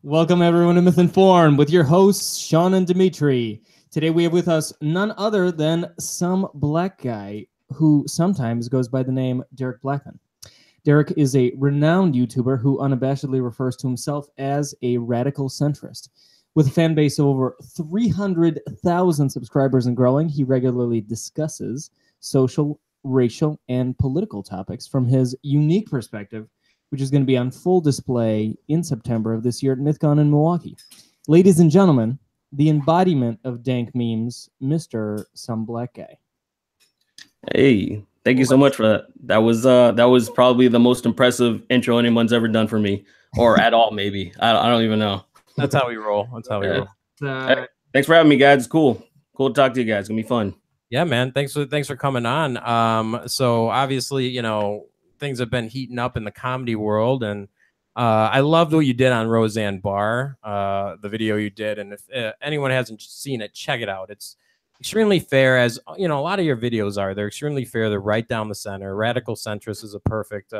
Welcome everyone to Mythcon with your hosts Sean and Dimitri. Today we have with us none other than some black guy who sometimes goes by the name Derrick Blackman. Derrick is a renowned YouTuber who unabashedly refers to himself as a radical centrist. With a fan base of over 300,000 subscribers and growing, he regularly discusses social, racial, and political topics from his unique perspective, which is going to be on full display in September of this year at Mythcon in Milwaukee. Ladies and gentlemen, the embodiment of dank memes, Mr. Some Black Guy. Hey, thank you so much for that. That was probably the most impressive intro anyone's ever done for me, or at all, maybe. I don't even know. That's how we roll. That's how we roll. Hey, thanks for having me, guys. It's cool to talk to you guys. It's gonna be fun. Yeah, man. Thanks for coming on. So obviously, you know, things have been heating up in the comedy world, and I loved what you did on Roseanne Barr, the video you did. And if anyone hasn't seen it, check it out. It's extremely fair, as you know, a lot of your videos are. They're extremely fair. They're right down the center. Radical centrist is a perfect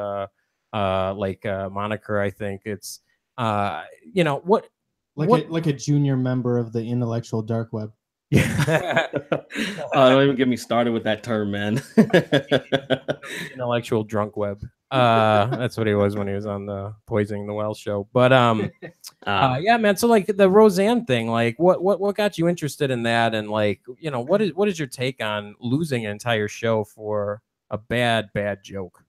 moniker. I think it's you know what. Like a junior member of the intellectual dark web. Yeah. Don't even get me started with that term, man. Intellectual drunk web. That's what he was when he was on the Poisoning the Well show. But yeah, man. So like the Roseanne thing, like what got you interested in that? And like, you know, what is your take on losing an entire show for a bad joke?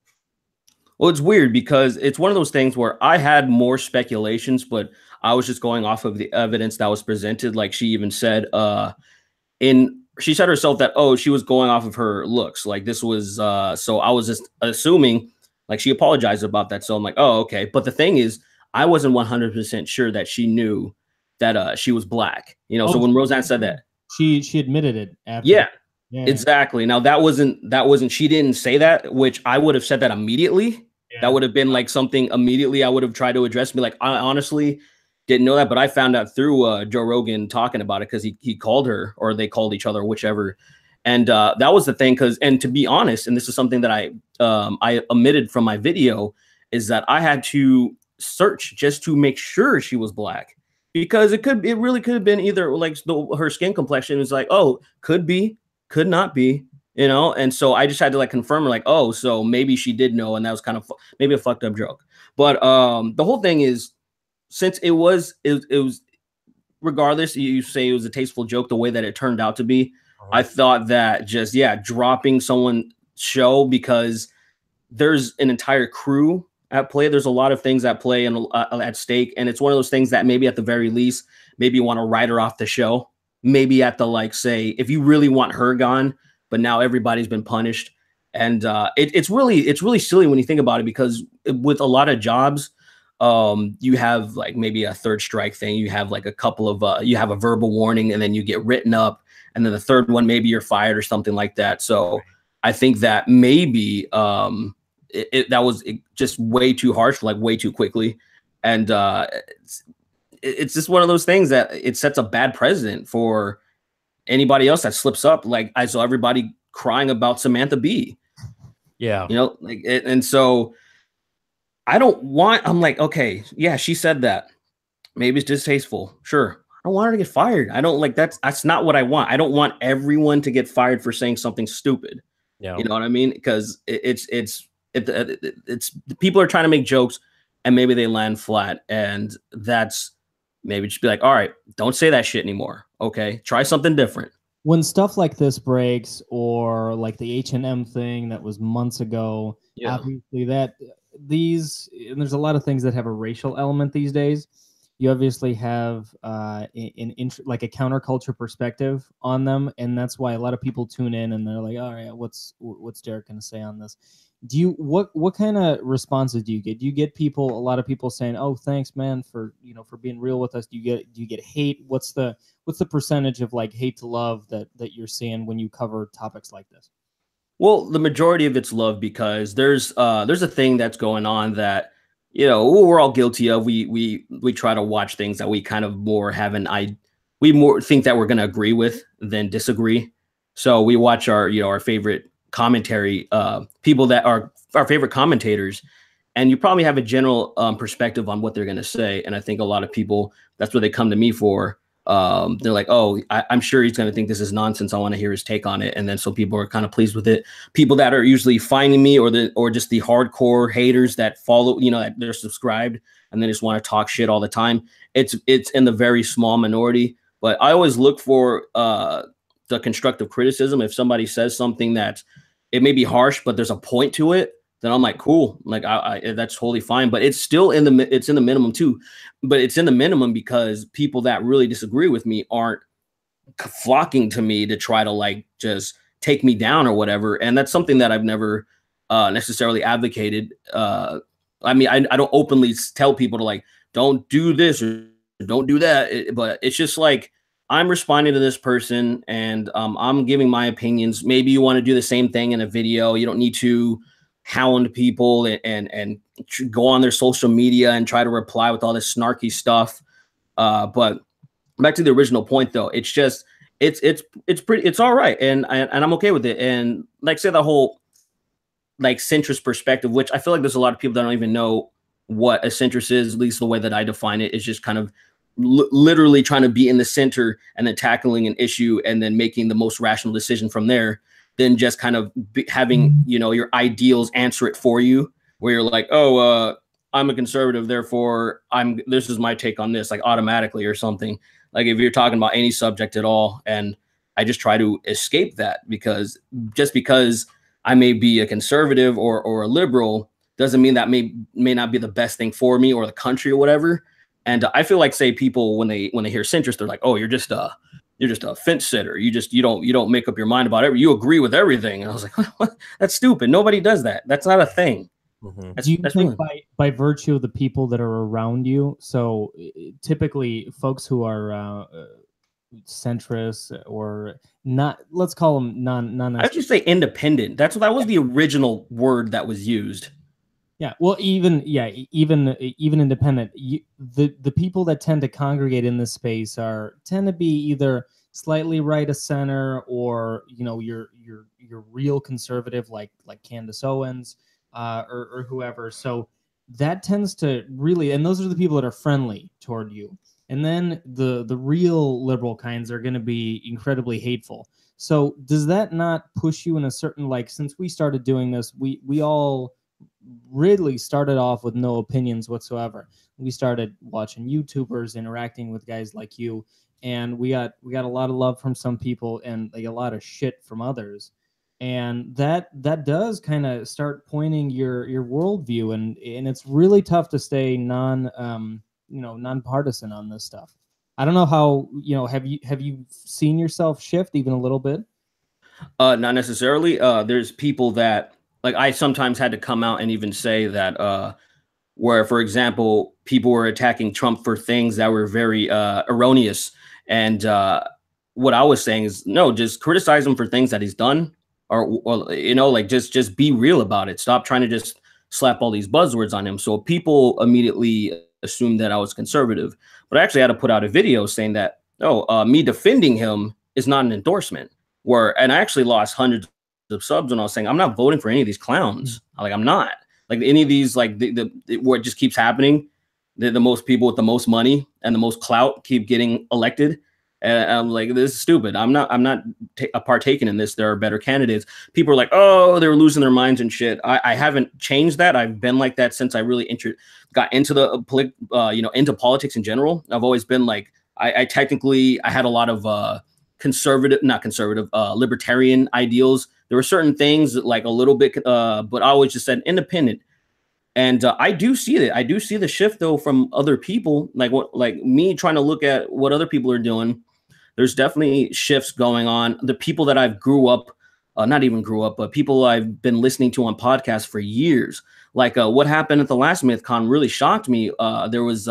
Well, it's weird because it's one of those things where I had more speculations, but I was just going off of the evidence that was presented. Like she even said, she said herself that, oh, she was going off of her looks. Like this was, so I was just assuming like she apologized about that. So I'm like, oh, okay. But the thing is, I wasn't 100% sure that she knew that she was black, you know? So when Roseanne said that, she admitted it after. Yeah, exactly. Now that wasn't, she didn't say that, which I would have said that immediately. Yeah. That would have been like something immediately I would have tried to address, me like, I honestly didn't know that, but I found out through Joe Rogan talking about it, because he called her, or they called each other, whichever. And that was the thing, and to be honest, and this is something that I omitted from my video, is that I had to search just to make sure she was black, because it really could have been either like her skin complexion was like, oh, could be, could not be, you know. And so I just had to like confirm, like, oh, so maybe she did know, and that was kind of maybe a fucked up joke. But the whole thing is, since it was regardless, you say it was a tasteful joke, the way that it turned out to be, I thought that just, dropping someone's show, because there's an entire crew at play. There's a lot of things at play and at stake. And it's one of those things that maybe at the very least, maybe you want to write her off the show. Maybe at the, like, say, if you really want her gone, but now everybody's been punished. And it's really silly when you think about it, because with a lot of jobs, you have like maybe a third strike thing. You have like a couple of, you have a verbal warning, and then you get written up. And then the third one, maybe you're fired or something like that. So I think that maybe that was just way too harsh, like way too quickly. And it's just one of those things that it sets a bad precedent for anybody else that slips up. Like I saw everybody crying about Samantha Bee. Yeah. You know, like, and so I'm like, okay, yeah, she said that. Maybe it's distasteful. Sure. I don't want her to get fired. I don't like that's not what I want. I don't want everyone to get fired for saying something stupid. Yeah. You know what I mean? Because it's people are trying to make jokes, and maybe they land flat, and that's maybe just be like, all right, don't say that shit anymore. Okay. Try something different. When stuff like this breaks, or like the H&M thing that was months ago, obviously and there's a lot of things that have a racial element these days. You obviously have like a counterculture perspective on them, and that's why a lot of people tune in and they're like, all right, what's Derrick going to say on this? What kind of responses do you get? Do you get a lot of people saying, oh, thanks, man, for being real with us? Do you get hate? What's the percentage of like hate to love that you're seeing when you cover topics like this? Well, the majority of it's love, because there's a thing that's going on that, you know, we're all guilty of. We try to watch things that we kind of more we more think that we're going to agree with than disagree. So we watch our favorite commentary, people that are our favorite commentators, and you probably have a general perspective on what they're going to say. And I think a lot of people, that's what they come to me for. They're like, oh, I'm sure he's going to think this is nonsense. I want to hear his take on it. And then so people are kind of pleased with it. People that are usually finding me, or just the hardcore haters that follow, that they're subscribed and they just want to talk shit all the time. It's in the very small minority. But I always look for the constructive criticism. If somebody says something that it may be harsh, but there's a point to it, then I'm like, cool, like I that's totally fine. But it's still in the minimum too. But it's in the minimum because people that really disagree with me aren't flocking to me to try to like just take me down or whatever. And that's something that I've never necessarily advocated. I mean, I don't openly tell people to like, don't do this or don't do that. But it's just like, I'm responding to this person and I'm giving my opinions. Maybe you want to do the same thing in a video. You don't need to hound people and go on their social media and try to reply with all this snarky stuff. But back to the original point though, it's just, it's all right. And I'm okay with it. And like say the whole like centrist perspective, which I feel like there's a lot of people that don't even know what a centrist is, at least the way that I define it is just kind of literally trying to be in the center and then tackling an issue and then making the most rational decision from there. Than just kind of having, your ideals answer it for you, where you're like, oh, I'm a conservative, therefore this is my take on this, like automatically or something. Like if you're talking about any subject at all, and I just try to escape that because just because I may be a conservative or a liberal doesn't mean that may not be the best thing for me or the country or whatever. And I feel like, say people when they hear centrist, they're like, oh, you're just a fence sitter. You don't make up your mind about it. You agree with everything. And I was like, what? That's stupid. Nobody does that. That's not a thing. Mm-hmm. Do you think by virtue of the people that are around you? So typically folks who are centrist or not, let's call them non. I would just say independent. That was the original word that was used. Yeah, well, even independent. The people that tend to congregate in this space tend to be either slightly right of center or your real conservative like Candace Owens or whoever. So that tends to really, and those are the people that are friendly toward you. And then the real liberal kinds are going to be incredibly hateful. So does that not push you in a certain, like, since we started doing this, we all really started off with no opinions whatsoever. We started watching YouTubers, interacting with guys like you, and we got a lot of love from some people and like a lot of shit from others. And that does kind of start pointing your worldview, and it's really tough to stay nonpartisan on this stuff. I don't know how, have you seen yourself shift even a little bit? Not necessarily. There's people that, like, I sometimes had to come out and even say that where, for example, people were attacking Trump for things that were very erroneous. And what I was saying is, no, just criticize him for things that he's done, or like just be real about it. Stop trying to just slap all these buzzwords on him. So people immediately assumed that I was conservative. But I actually had to put out a video saying that, me defending him is not an endorsement. And I actually lost hundreds of subs when I was saying I'm not voting for any of these clowns. Like, I'm not, like, any of these, like where it just keeps happening. The most people with the most money and the most clout keep getting elected. And I'm like, this is stupid. I'm not partaking in this. There are better candidates. People are like, oh, they're losing their minds and shit. I haven't changed that. I've been like that since I really got into into politics in general. I've always been like, I had a lot of libertarian ideals. There were certain things that, like, a little bit, but I always just said independent. And I do see that. I do see the shift though from other people, like me trying to look at what other people are doing. There's definitely shifts going on. The people that I've not even grew up, but people I've been listening to on podcasts for years. Like what happened at the last Mythcon really shocked me. There was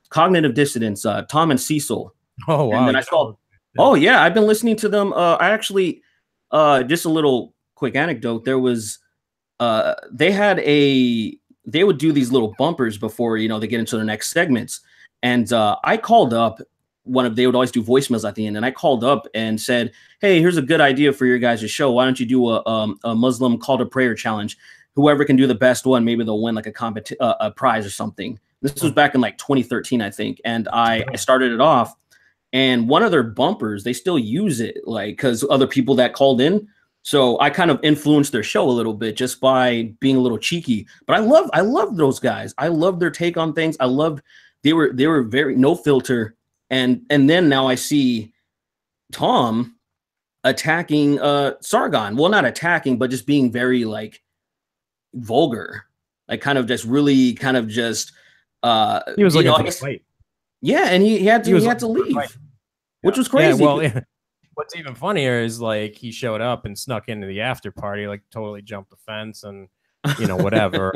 cognitive dissonance, Tom and Cecil. Oh, wow. And then I saw, oh yeah, I've been listening to them. I actually, just a little quick anecdote. There was, they would do these little bumpers before, they get into their next segments. And I called up they would always do voicemails at the end. And I called up and said, hey, here's a good idea for your guys' show. Why don't you do a Muslim call to prayer challenge? whoever can do the best one, maybe they'll win like a prize or something. This was back in like 2013, I think. And I started it off, and one of their bumpers, they still use it, like, because other people that called in. So I kind of influenced their show a little bit just by being a little cheeky. But I love those guys. I love their take on things. I loved they were very no filter. And then now I see Tom attacking Sargon. Well, not attacking, but just being very like vulgar, like kind of just really kind of just he was looking for a fight. Yeah, and he had to leave, which was crazy. Yeah, well, what's even funnier is like he showed up and snuck into the after party, like totally jumped the fence and whatever.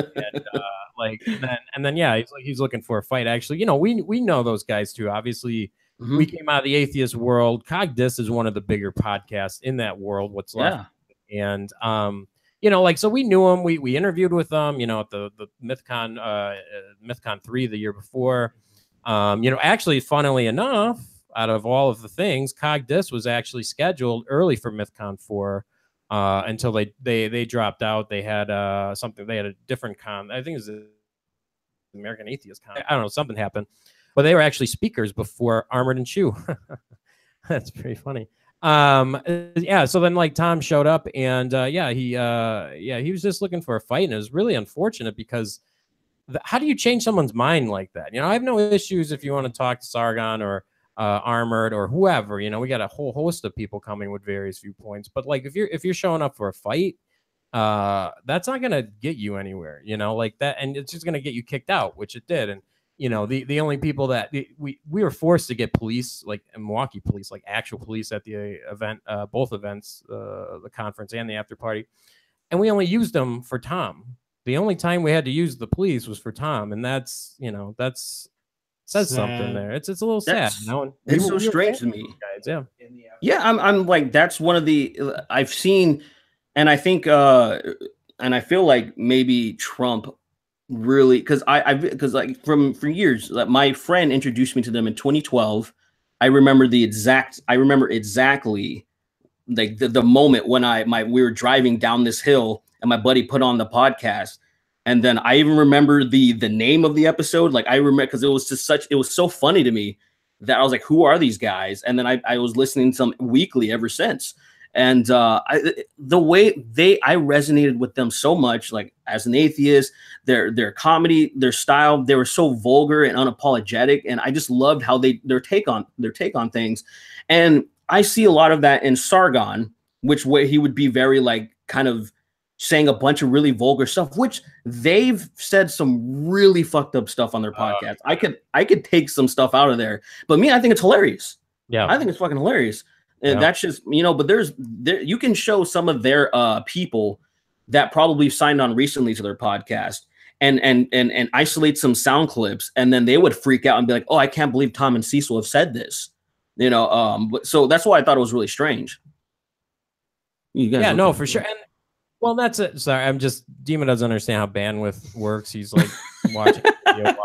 and then yeah, he's looking for a fight. Actually, we know those guys too. Obviously, we came out of the atheist world. Cogdis is one of the bigger podcasts in that world. What's left, and so we knew him. We interviewed with them. At the Mythcon 3 the year before. Actually, funnily enough, out of all of the things, Cogdis was actually scheduled early for Mythcon 4 until they dropped out. They had something. They had a different con. I think it was the American Atheist Con. I don't know. Something happened, but they were actually speakers before Armored and Shoe. That's pretty funny. So then like Tom showed up and he was just looking for a fight, and it was really unfortunate because how do you change someone's mind like that? I have no issues if you want to talk to Sargon or Armored or whoever. We got a whole host of people coming with various viewpoints, but like if you're showing up for a fight, that's not gonna get you anywhere, like that, and it's just gonna get you kicked out, which it did. And the only people that we were forced to get police, like Milwaukee police, like actual police at the event, both events, the conference and the after party, and we only used them for Tom. The only time we had to use the police was for Tom, and that's says sad. Something there. It's a little sad. It's so strange to me. Guys, yeah. I'm like, that's one of the I've seen, and I think and I feel like maybe Trump really, because because like for years, like my friend introduced me to them in 2012. I remember exactly like the moment when we were driving down this hill and my buddy put on the podcast. And then I even remember the name of the episode. Like I remember, because it was so funny to me that I was like, who are these guys? And then I was listening to them weekly ever since. And the way I resonated with them so much, like as an atheist, their comedy, their style, they were so vulgar and unapologetic. And I just loved how their take on things. And I see a lot of that in Sargon, where he would be very like kind of saying a bunch of really vulgar stuff, which they've said some really fucked up stuff on their podcast. I could take some stuff out of there, but I think it's hilarious. Yeah, I think it's fucking hilarious. And that's just, but you can show some of their people that probably signed on recently to their podcast and isolate some sound clips, and then they would freak out and be like, oh, I can't believe Tom and Cecil have said this. So that's why I thought it was really strange. For sure. And well, that's it. Sorry, Demon doesn't understand how bandwidth works. He's like watching video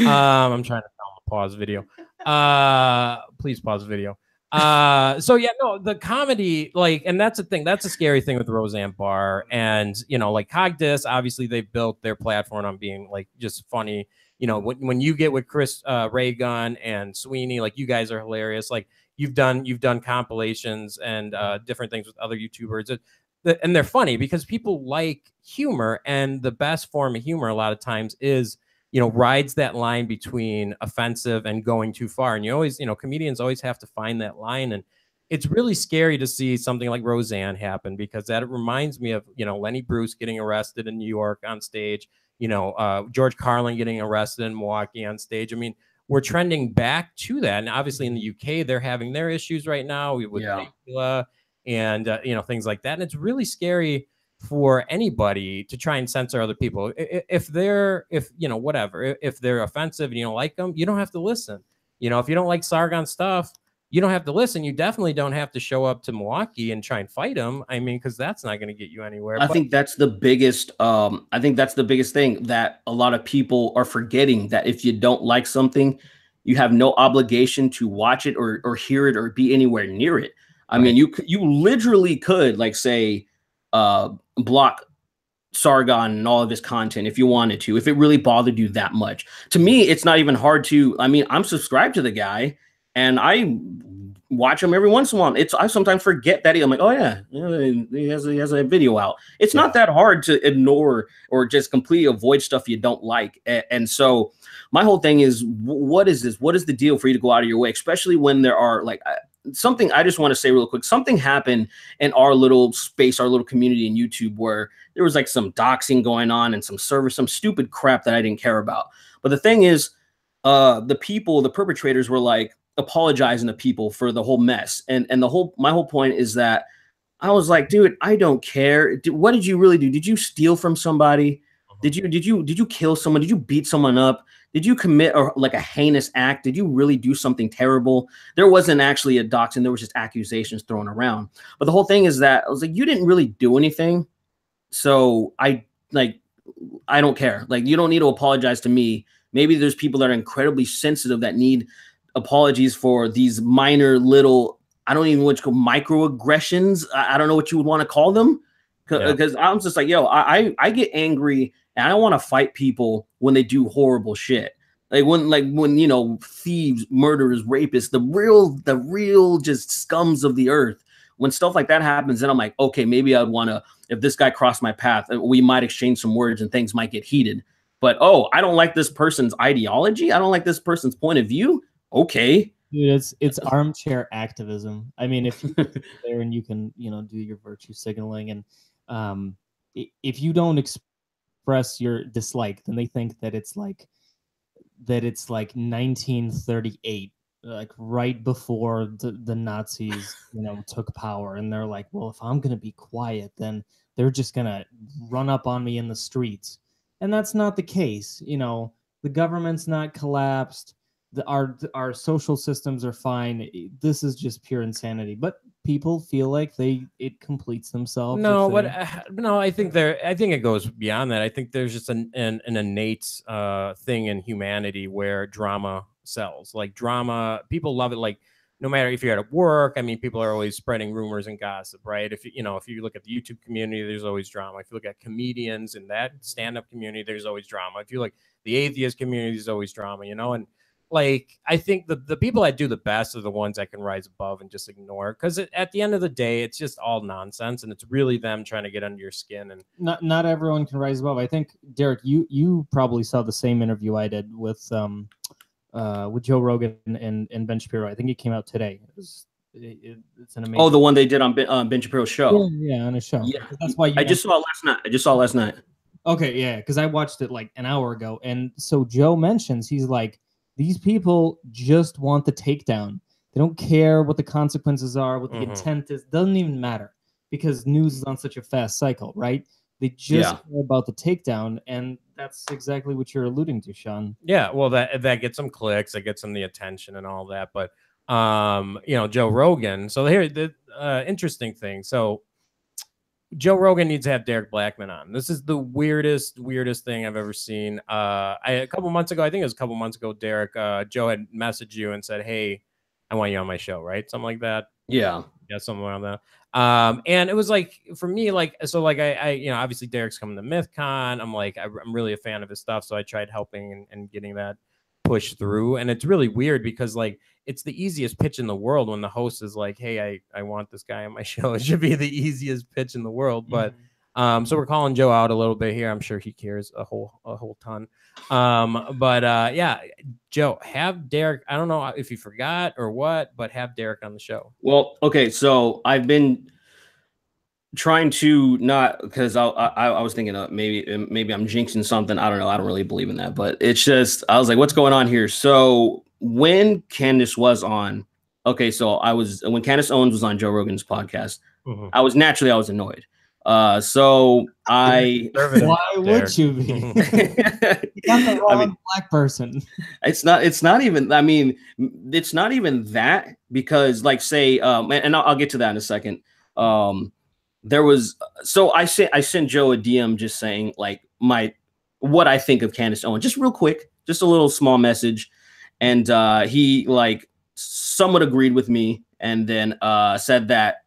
I'm trying to tell him to pause video. Please pause video. The comedy, like, and that's the thing. That's a scary thing with Roseanne Barr. And, like Cogdis, obviously they built their platform on being like just funny. When you get with Chris Raygun and Sweeney, like you guys are hilarious. Like you've done compilations and different things with other YouTubers. And they're funny because people like humor, and the best form of humor a lot of times is, rides that line between offensive and going too far. And you always, comedians always have to find that line. And it's really scary to see something like Roseanne happen, because that reminds me of, Lenny Bruce getting arrested in New York on stage, George Carlin getting arrested in Milwaukee on stage. I mean, we're trending back to that. And obviously in the UK, they're having their issues right now with Dracula and, things like that. And it's really scary for anybody to try and censor other people. If they're offensive and you don't like them, you don't have to listen. If you don't like Sargon stuff, you don't have to listen. You definitely don't have to show up to Milwaukee and try and fight him. I mean, because that's not going to get you anywhere. I think that's the biggest. I think that's the biggest thing that a lot of people are forgetting, that if you don't like something, you have no obligation to watch it or hear it or be anywhere near it. I mean, you literally could, like, say, block Sargon and all of his content if you wanted to, if it really bothered you that much. To me, it's not even hard to, I mean, I'm subscribed to the guy and I watch him every once in a while. I sometimes forget that I'm like, oh yeah, he has a video out. It's not that hard to ignore or just completely avoid stuff you don't like. And so my whole thing is, what is this? What is the deal for you to go out of your way, especially when there are like something I just want to say real quick. Something happened in our little space, our little community in YouTube where there was like some doxing going on and some stupid crap that I didn't care about. But the thing is, the perpetrators were like apologizing to people for the whole mess. And my whole point is that I was like, dude, I don't care. What did you really do? Did you steal from somebody? Did you kill someone? Did you beat someone up? Did you commit like a heinous act? Did you really do something terrible? There wasn't actually a doxing. There was just accusations thrown around. But the whole thing is that I was like, you didn't really do anything. So I don't care. Like, you don't need to apologize to me. Maybe there's people that are incredibly sensitive that need apologies for these minor little, I don't even know what to call microaggressions. I don't know what you would want to call them. Because I'm just like, yo, I get angry and I want to fight people when they do horrible shit. Like when you know, thieves, murderers, rapists, the real just scums of the earth. When stuff like that happens, then I'm like, okay, maybe I'd want to, if this guy crossed my path, we might exchange some words and things might get heated. But I don't like this person's ideology. I don't like this person's point of view. Okay. Dude, it's armchair activism. I mean, if you're there and you can, you know, do your virtue signaling, and if you don't express your dislike, then they think that it's like 1938, like right before the Nazis, you know, took power, and they're like, well, if I'm gonna be quiet, then they're just gonna run up on me in the streets, and that's not the case. You know, the government's not collapsed. Our social systems are fine. This is just pure insanity. But people feel like it completes themselves. No, but no, I think it goes beyond that. I think there's just an innate thing in humanity where drama sells. Like drama, people love it. Like no matter if you're at work, I mean, people are always spreading rumors and gossip, right? If you look at the YouTube community, there's always drama. If you look at comedians in that stand-up community, there's always drama. If you look the atheist community, there's always drama, you know. And like, I think the people that do the best are the ones that can rise above and just ignore, because at the end of the day, it's just all nonsense, and it's really them trying to get under your skin. And not everyone can rise above. I think, Derrick, you probably saw the same interview I did with Joe Rogan and Ben Shapiro. I think it came out today. It's an amazing. Oh, the one they did on Ben Shapiro's show. Yeah, on his show. Yeah, that's why I just saw it last night. Okay, yeah, because I watched it like an hour ago, and so Joe mentions, he's like, these people just want the takedown. They don't care what the consequences are, what the intent is. Doesn't even matter, because news is on such a fast cycle, right? They just care about the takedown, and that's exactly what you're alluding to, Sean. Yeah, well, that gets some clicks, that gets them the attention and all that. But you know, Joe Rogan. So here, the interesting thing. So Joe Rogan needs to have Derrick Blackman on. This is the weirdest thing I've ever seen. A couple months ago, I think it was a couple months ago, Derrick, Joe had messaged you and said, hey, I want you on my show, right? Something like that. Yeah, something around that. And it was like, for me, like, so like I you know, obviously Derrick's coming to Mythcon. I'm like, I'm really a fan of his stuff. So I tried helping and getting that push through. And it's really weird because like, it's the easiest pitch in the world when the host is like, hey, I want this guy on my show. It should be the easiest pitch in the world. But so we're calling Joe out a little bit here. I'm sure he cares a whole ton. Yeah, Joe, have Derrick. I don't know if you forgot or what, but have Derrick on the show. Well, okay, so I've been trying to not, because I was thinking maybe I'm jinxing something. I don't know. I don't really believe in that, but it's just, I was like, what's going on here? So when Candace was on, okay, so when Candace Owens was on Joe Rogan's podcast, I was annoyed. So why would you be? You got the wrong black person. It's not even, I mean, it's not even that, because like say, and I'll get to that in a second. There was, so I sent Joe a DM just saying like what I think of Candace Owens, just real quick, just a little small message. And he like somewhat agreed with me, and then said that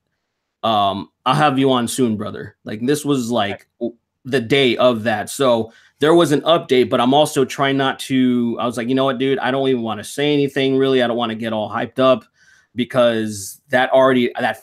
I'll have you on soon, brother. Like this was like the day of that. So there was an update, but I'm also trying not to. I was like, you know what, dude, I don't even want to say anything really. I don't want to get all hyped up because that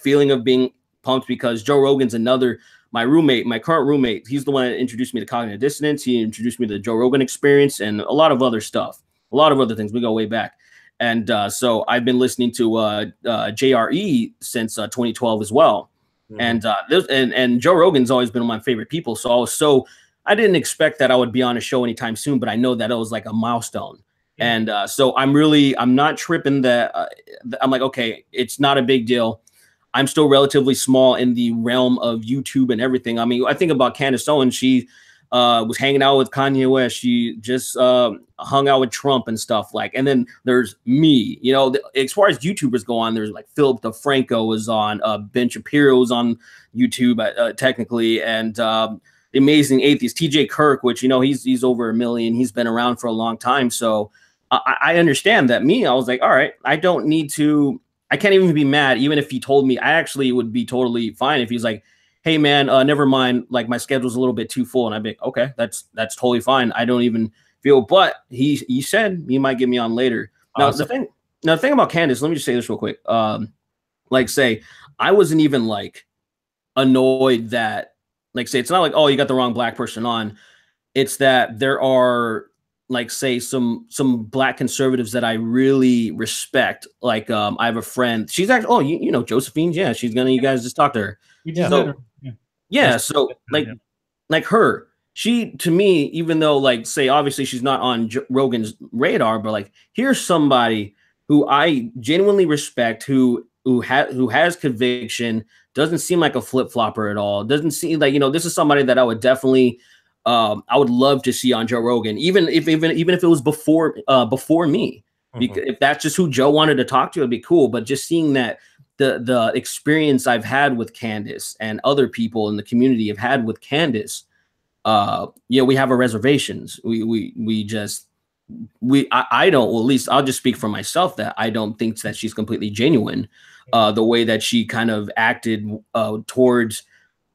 feeling of being pumped, because Joe Rogan's another. My roommate, my current roommate, he's the one that introduced me to cognitive dissonance. He introduced me to the Joe Rogan Experience and a lot of other stuff, a lot of other things. We go way back. And so I've been listening to JRE since 2012 as well. Mm-hmm. And Joe Rogan's always been one of my favorite people. So I didn't expect that I would be on a show anytime soon, but I know that it was like a milestone. Yeah. And so I'm not tripping that. I'm like, okay, it's not a big deal. I'm still relatively small in the realm of YouTube and everything. I mean, I think about Candace Owens. She was hanging out with Kanye West. She just hung out with Trump and stuff like. And then there's me. You know, as far as YouTubers go on, there's like Philip DeFranco was on, Ben Shapiro's on YouTube technically, and the Amazing Atheist, TJ Kirk, which, you know, he's over 1 million. He's been around for a long time. So I understand that. Me, I was like, all right, I don't need to. I can't even be mad, even if he told me. I actually would be totally fine if he's like, hey man, never mind, like my schedule's a little bit too full. And I'd be like, okay, that's totally fine. I don't even feel, but he said he might get me on later. Now the thing about Candace, let me just say this real quick. Like say, I wasn't even like annoyed that, like say, it's not like, oh, you got the wrong black person on. It's that there are, like say, some black conservatives that I really respect. Like I have a friend, she's actually, oh, you know Josephine, yeah, she's gonna, you guys just talk to her. So like her, she, to me, even though like say obviously she's not on Rogan's radar, but like here's somebody who I genuinely respect, who has conviction, doesn't seem like a flip-flopper at all, doesn't seem like, you know, this is somebody that I would definitely I would love to see on Joe Rogan, even if it was before me, because if that's just who Joe wanted to talk to, it'd be cool. But just seeing that the experience I've had with Candace and other people in the community have had with Candace, we have our reservations. I don't, well, at least I'll just speak for myself, that I don't think that she's completely genuine. The way that she kind of acted towards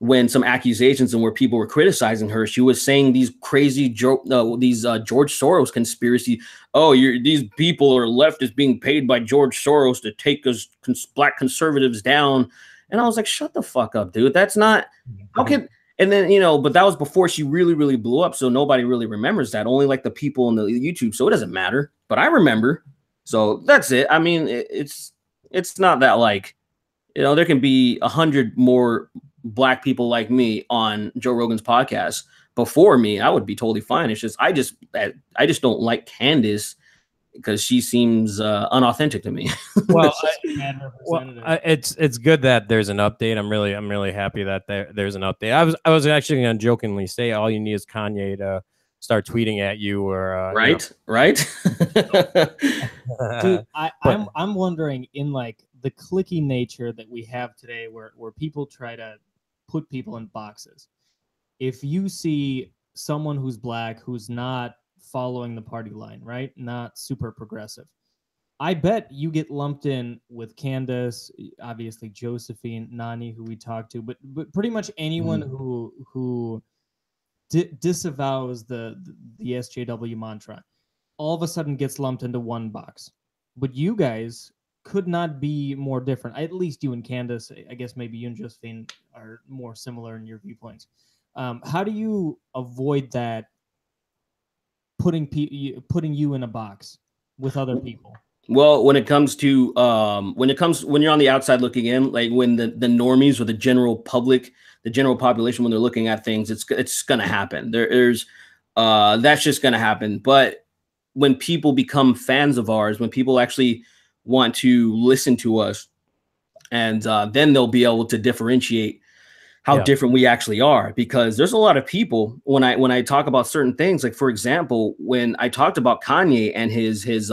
when some accusations and where people were criticizing her, she was saying these crazy George Soros conspiracy. Oh, these people are left as being paid by George Soros to take us black conservatives down. And I was like, shut the fuck up, dude. That's not, how can, and then, you know, but that was before she really, really blew up. So nobody really remembers that, only like the people in the YouTube. So it doesn't matter, but I remember. So that's it. I mean, it's not that like, you know, there can be 100 more black people like me on Joe Rogan's podcast before me. I would be totally fine. It's just I just don't like Candace because she seems unauthentic to me. Well, it's good that there's an update. I'm really happy that there's an update. I was actually going to jokingly say all you need is Kanye to start tweeting at you, or right. Dude, I'm wondering, in like the clicky nature that we have today, where people try to put people in boxes. If you see someone who's black, who's not following the party line, right? Not super progressive, I bet you get lumped in with Candace, obviously Josephine, Nani, who we talked to, but pretty much anyone who disavows the SJW mantra, all of a sudden gets lumped into one box. But you guys could not be more different. At least you and Candace, I guess maybe you and Josephine are more similar in your viewpoints. How do you avoid that putting you in a box with other people? Well, when you're on the outside looking in, like when the normies or the general public, the general population, when they're looking at things, it's gonna happen. There's that's just gonna happen. But when people become fans of ours, when people actually want to listen to us, and then they'll be able to differentiate how different we actually are. Because there's a lot of people, when I talk about certain things, like for example, when I talked about Kanye and his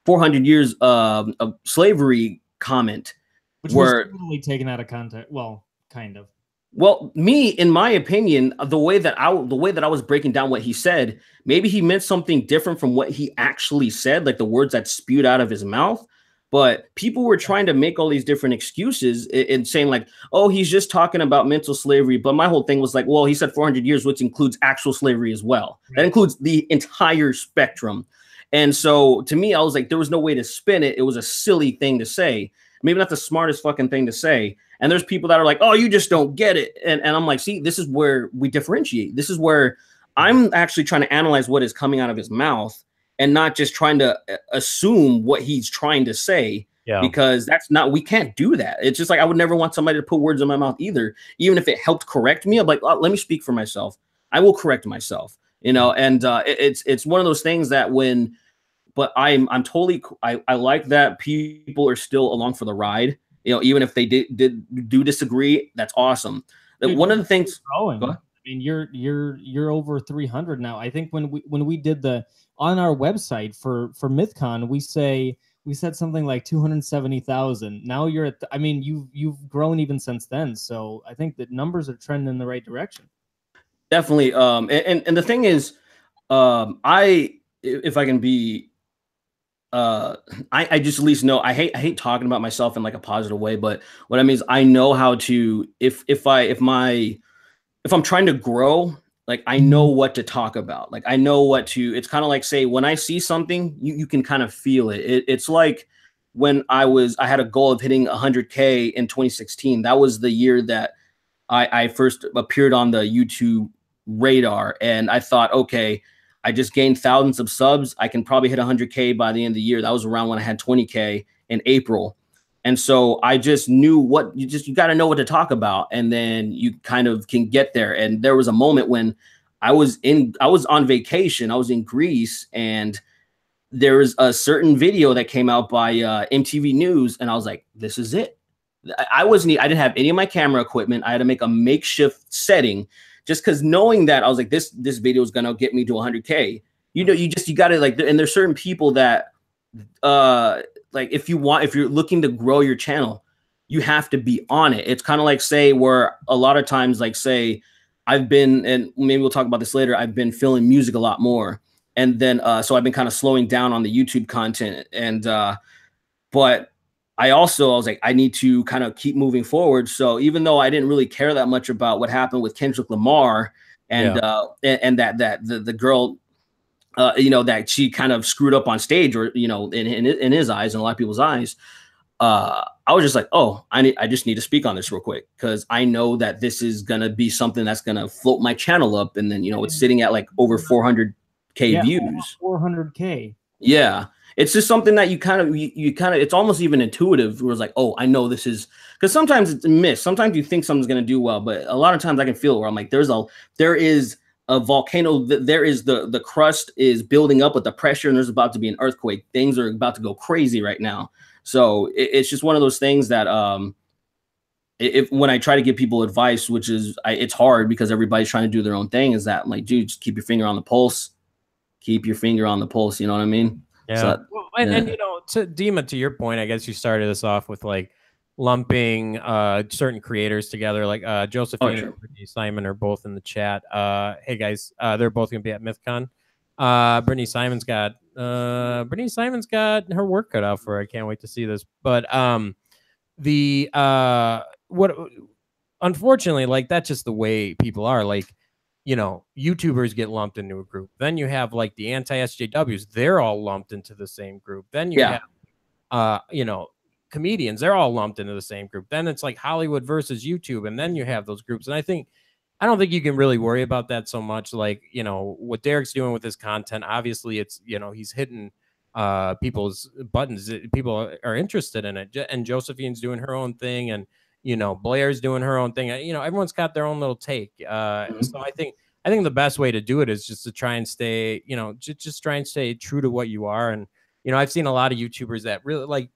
400 years of slavery comment, which was totally taken out of context. Well, kind of. Well, me, in my opinion, the way that I was breaking down what he said, maybe he meant something different from what he actually said, like the words that spewed out of his mouth. But people were trying to make all these different excuses and saying like, oh, he's just talking about mental slavery. But my whole thing was like, well, he said 400 years, which includes actual slavery as well. That includes the entire spectrum. And so to me, I was like, there was no way to spin it. It was a silly thing to say. Maybe not the smartest fucking thing to say. And there's people that are like, oh, you just don't get it. And I'm like, see, this is where we differentiate. This is where I'm actually trying to analyze what is coming out of his mouth and not just trying to assume what he's trying to say, because that's not, we can't do that. It's just like, I would never want somebody to put words in my mouth either. Even if it helped correct me, I'm like, oh, let me speak for myself. I will correct myself, you know? And it's one of those things that when, but I'm totally, I like that people are still along for the ride, you know, even if they do disagree, that's awesome. Dude, one of the things, I mean, you're over 300 now. I think when we did the on our website for Mythcon, we said something like 270,000. Now you're at, I mean, you've grown even since then. So I think that numbers are trending in the right direction. Definitely. And the thing is, if I can be, I just at least know I hate talking about myself in like a positive way, but what I mean is I know how to, if I'm trying to grow, like I know what to talk about. Like I know what to, it's kind of like, say, when I see something, you can kind of feel it. It's like when I had a goal of hitting 100K in 2016. That was the year that I first appeared on the YouTube radar. And I thought, okay, I just gained thousands of subs. I can probably hit 100K by the end of the year. That was around when I had 20K in April. And so I just knew what you got to know what to talk about. And then you kind of can get there. And there was a moment when I was on vacation. I was in Greece, and there was a certain video that came out by MTV News. And I was like, this is it. I didn't have any of my camera equipment. I had to make a makeshift setting just because knowing that I was like, this video is going to get me to 100K. You know, you got to like, and there's certain people that, like if you're looking to grow your channel, you have to be on it. It's kind of like, say, where a lot of times, like, say, I've been, and maybe we'll talk about this later, I've been filming music a lot more. And then, so I've been kind of slowing down on the YouTube content. And, but I was like, I need to kind of keep moving forward. So even though I didn't really care that much about what happened with Kendrick Lamar and that the girl, you know, that she kind of screwed up on stage, or, you know, in his eyes and a lot of people's eyes, I was just like, oh, I just need to speak on this real quick, because I know that this is going to be something that's going to float my channel up. And then, you know, it's sitting at like over 400K views. 400K. Yeah. It's just something that you kind of, it's almost even intuitive. Where it's like, oh, I know this is, because sometimes it's a miss. Sometimes you think something's going to do well, but a lot of times I can feel it, where I'm like, there is a volcano, there is the crust is building up with the pressure, and there's about to be an earthquake. Things are about to go crazy right now. So it's just one of those things that when I try to give people advice, which is it's hard because everybody's trying to do their own thing, is that I'm like, dude, just keep your finger on the pulse. Keep your finger on the pulse. You know what I mean? Yeah. So, well, and you know, to Dima, to your point, I guess you started this off with like lumping certain creators together, like Josephine and Brittany Simon are both in the chat. Hey guys, they're both gonna be at Mythcon. Brittany Simon's got her work cut out for her. I can't wait to see this. But unfortunately, like, that's just the way people are. Like, you know, YouTubers get lumped into a group. Then you have like the anti-SJWs. They're all lumped into the same group. Then you have, you know, comedians. They're all lumped into the same group. Then it's like Hollywood versus YouTube. And then you have those groups. And I don't think you can really worry about that so much. Like, you know, what Derrick's doing with his content, obviously it's, you know, he's hitting people's buttons. People are interested in it. And Josephine's doing her own thing. And, you know, Blair's doing her own thing. You know, everyone's got their own little take. So I think the best way to do it is just to try and stay, you know, just try and stay true to what you are. And, you know, I've seen a lot of YouTubers that really like,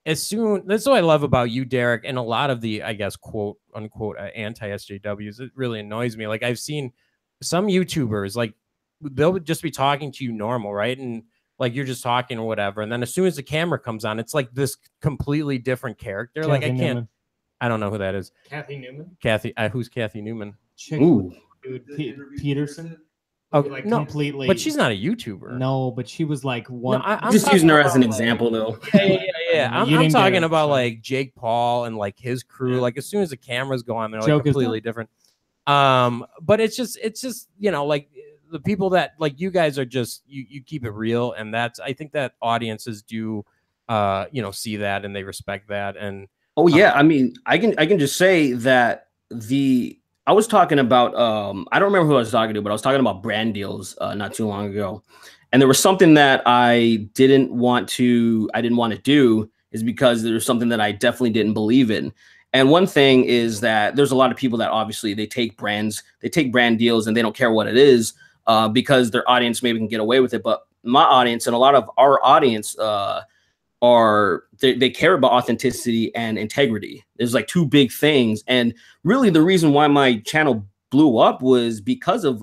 that's what I love about you, Derrick, and a lot of the, I guess, quote unquote, anti-SJWs. It really annoys me. Like, I've seen some YouTubers, like, they'll just be talking to you normal, right? And like, you're just talking or whatever. And then as soon as the camera comes on, it's like this completely different character. Kathy, like, I can't, Newman. I don't know who that is. Kathy Newman? Who's Kathy Newman? Ooh. Dude, Peterson? Okay, like no, completely. but she's not a YouTuber. No, but she was like one. No, I'm Just using her as an about, example, though. Yeah. No, you I'm didn't get talking it, about so. like Jake Paul and like his crew. Yeah. Like as soon as the cameras go on, they're like Joke is completely different. But it's just you know, like the people that like you guys are just you keep it real, and that's I think that audiences do you know, see that and they respect that. And Oh yeah, I mean, I can just say that I was talking about I don't remember who I was talking to, but I was talking about brand deals not too long ago. And there was something that I didn't want to do is because there's something that I definitely didn't believe in. And one thing is that there's a lot of people that obviously they take brand deals and they don't care what it is because their audience maybe can get away with it. But my audience and a lot of our audience they care about authenticity and integrity. There's like two big things. And really the reason why my channel blew up was because of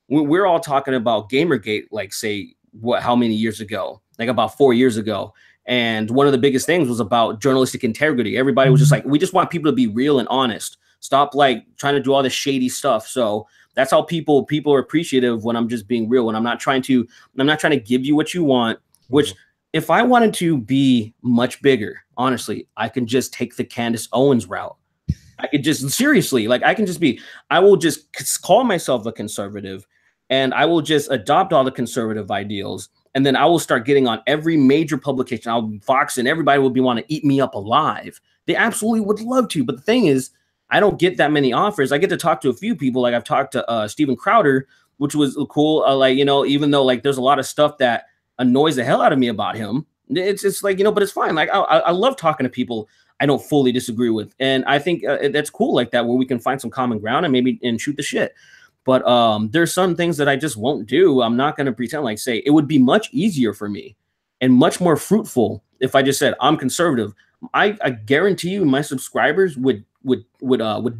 we're all talking about Gamergate, like say how many years ago, like about 4 years ago. And one of the biggest things was about journalistic integrity. Everybody was just like, we just want people to be real and honest. Stop like trying to do all this shady stuff. So that's how people are appreciative when I'm just being real, when I'm not trying to give you what you want, which if I wanted to be much bigger, honestly, I can just take the Candace Owens route. I could just seriously, like I will just call myself a conservative and I will just adopt all the conservative ideals. And then I will start getting on every major publication. I'll Fox and everybody will want to eat me up alive. They absolutely would love to. But the thing is, I don't get that many offers. I get to talk to a few people. Like I've talked to Steven Crowder, which was cool. Like, you know, even though like there's a lot of stuff that annoys the hell out of me about him. It's like, you know, but it's fine. Like I love talking to people I don't fully disagree with. And I think that's cool like that, where we can find some common ground and shoot the shit. But there's some things that I just won't do. I'm not going to pretend like say it would be much easier for me and much more fruitful if I just said I'm conservative. I guarantee you my subscribers would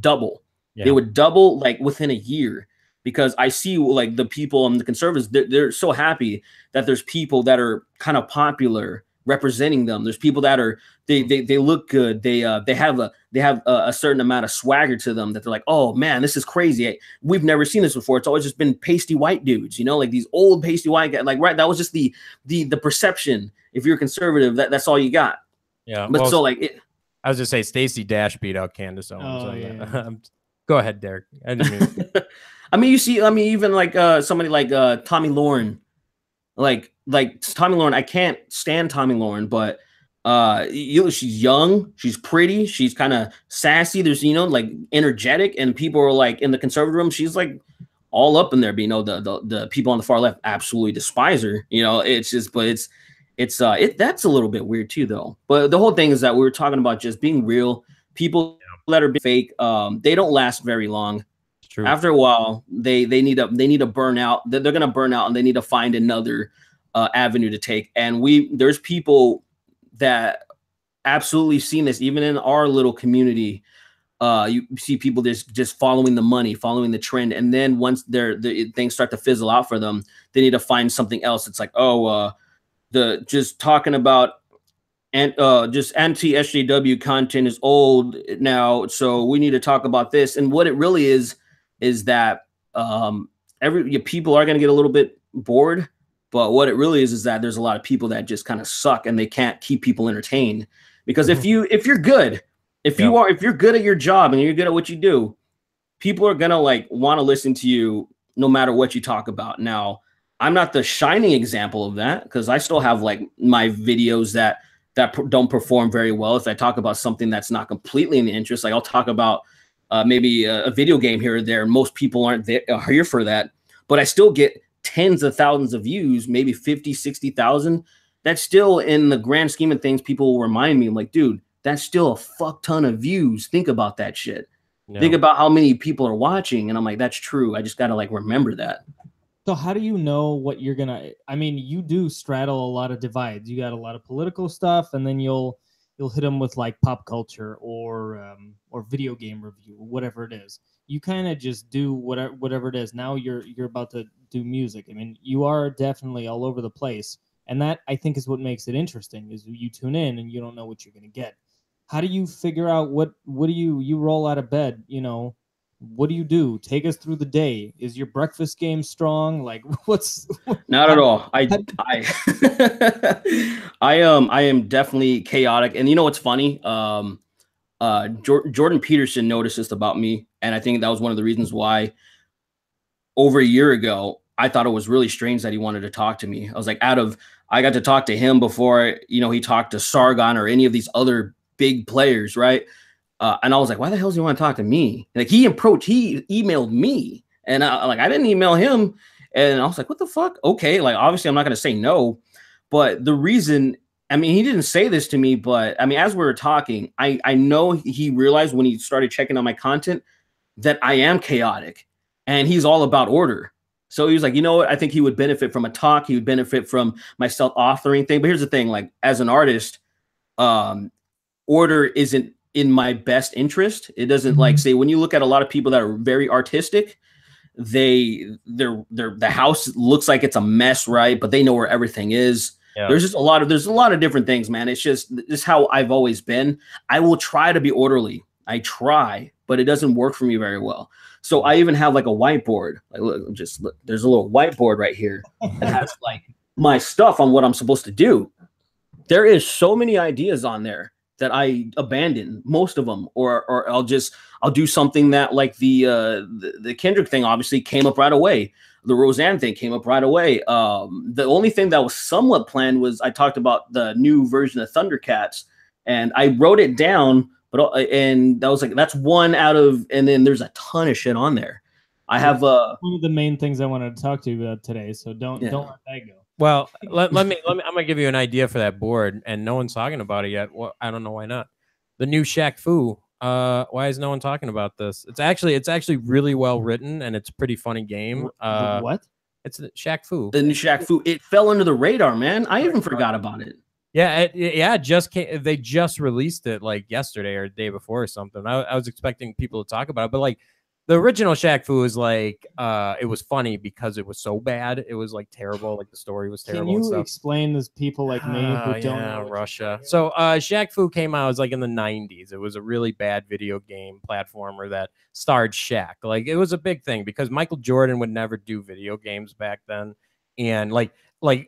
double. Yeah. They would double like within a year, because I see like the people and the conservatives, they're so happy that there's people that are kind of popular representing them. There's people that are they look good. They have a certain amount of swagger to them that they're like, oh man, this is crazy. We've never seen this before. It's always just been pasty white dudes, you know, like these old pasty white guys. Like, right, that was just the perception. If you're conservative, that's all you got. Yeah, but well, so like I was just say Stacey Dash beat out Candace Owens. Oh, yeah. Go ahead, Derek. I didn't mean I mean, you see, I mean, even like somebody like Tommy Lauren, like Tommy Lauren. I can't stand Tommy Lauren, but she's young, she's pretty, she's kind of sassy. There's, you know, like energetic, and people are like in the conservative room, she's like all up in there. But you know, the people on the far left absolutely despise her. You know, it's just, but it's that's a little bit weird too, though. But the whole thing is that we were talking about just being real. People that are fake, they don't last very long. True. After a while, they need to burn out. They're going to burn out, and they need to find another avenue to take. And there's people that absolutely seen this, even in our little community. You see people just following the money, following the trend, and then once things start to fizzle out for them, they need to find something else. It's like, just talking about and just anti-SJW content is old now, so we need to talk about this. And what it really is that people are going to get a little bit bored, but what it really is that there's a lot of people that just kind of suck and they can't keep people entertained. Because if you're good, if you're good at your job and you're good at what you do, people are going to like want to listen to you no matter what you talk about. Now, I'm not the shining example of that, because I still have like my videos that don't perform very well. If I talk about something that's not completely in the interest, like I'll talk about maybe a video game here or there, and most people aren't here for that, but I still get tens of thousands of views, maybe 50, 60,000. That's still, in the grand scheme of things, people will remind me, I'm like, dude, that's still a fuck ton of views. Think about that shit. No. Think about how many people are watching. And I'm like, that's true. I just got to like remember that. So how do you know what you're going to, I mean, you do straddle a lot of divides. You got a lot of political stuff, and then you'll hit them with like pop culture or video game review, whatever it is. You kind of just do whatever it is. Now you're about to do music. I mean, you are definitely all over the place. And that, I think, is what makes it interesting, is you tune in and you don't know what you're going to get. How do you figure out what do you roll out of bed, you know, What do you do? Take us through the day. Is your breakfast game strong? Like, what's Not at all. I am definitely chaotic. And you know what's funny? Jordan Peterson noticed this about me, and I think that was one of the reasons why over a year ago I thought it was really strange that he wanted to talk to me. I was like, I got to talk to him before, you know, he talked to Sargon or any of these other big players, right? And I was like, why the hell does he want to talk to me? Like he emailed me, and I didn't email him, and I was like, what the fuck? Okay, like obviously I'm not gonna say no, but the reason, I mean, he didn't say this to me, but I mean, as we were talking, I know he realized when he started checking on my content that I am chaotic, and he's all about order. So he was like, you know what? I think he would benefit from a talk. He would benefit from my self-authoring thing. But here's the thing: like as an artist, order isn't in my best interest. It doesn't like say when you look at a lot of people that are very artistic, the house looks like it's a mess, right? But they know where everything is. Yeah. There's a lot of different things, man. It's just this is how I've always been. I will try to be orderly. I try, but it doesn't work for me very well. So I even have like a whiteboard. Like look, there's a little whiteboard right here that has like my stuff on what I'm supposed to do. There is so many ideas on there that I abandon, most of them, or I'll do something that like the Kendrick thing obviously came up right away. The Roseanne thing came up right away. The only thing that was somewhat planned was I talked about the new version of Thundercats, and I wrote it down, and that was like that's one out of, and then there's a ton of shit on there. I have one of the main things I wanted to talk to you about today, so don't let that go. Well, let me. I'm gonna give you an idea for that board, and no one's talking about it yet. Well, I don't know why not. The new Shaq Fu. Why is no one talking about this? It's actually really well written, and it's a pretty funny game. What? It's the Shaq Fu. The new Shaq Fu. It fell under the radar, man. I even forgot about it. Yeah, they just released it like yesterday or the day before or something. I was expecting people to talk about it, but like. The original Shaq Fu is like, it was funny because it was so bad. It was like terrible. Like the story was terrible. Can you explain this people like me who don't know Russia? So Shaq Fu came out, it was like in the 90s. It was a really bad video game platformer that starred Shaq. Like it was a big thing because Michael Jordan would never do video games back then. And like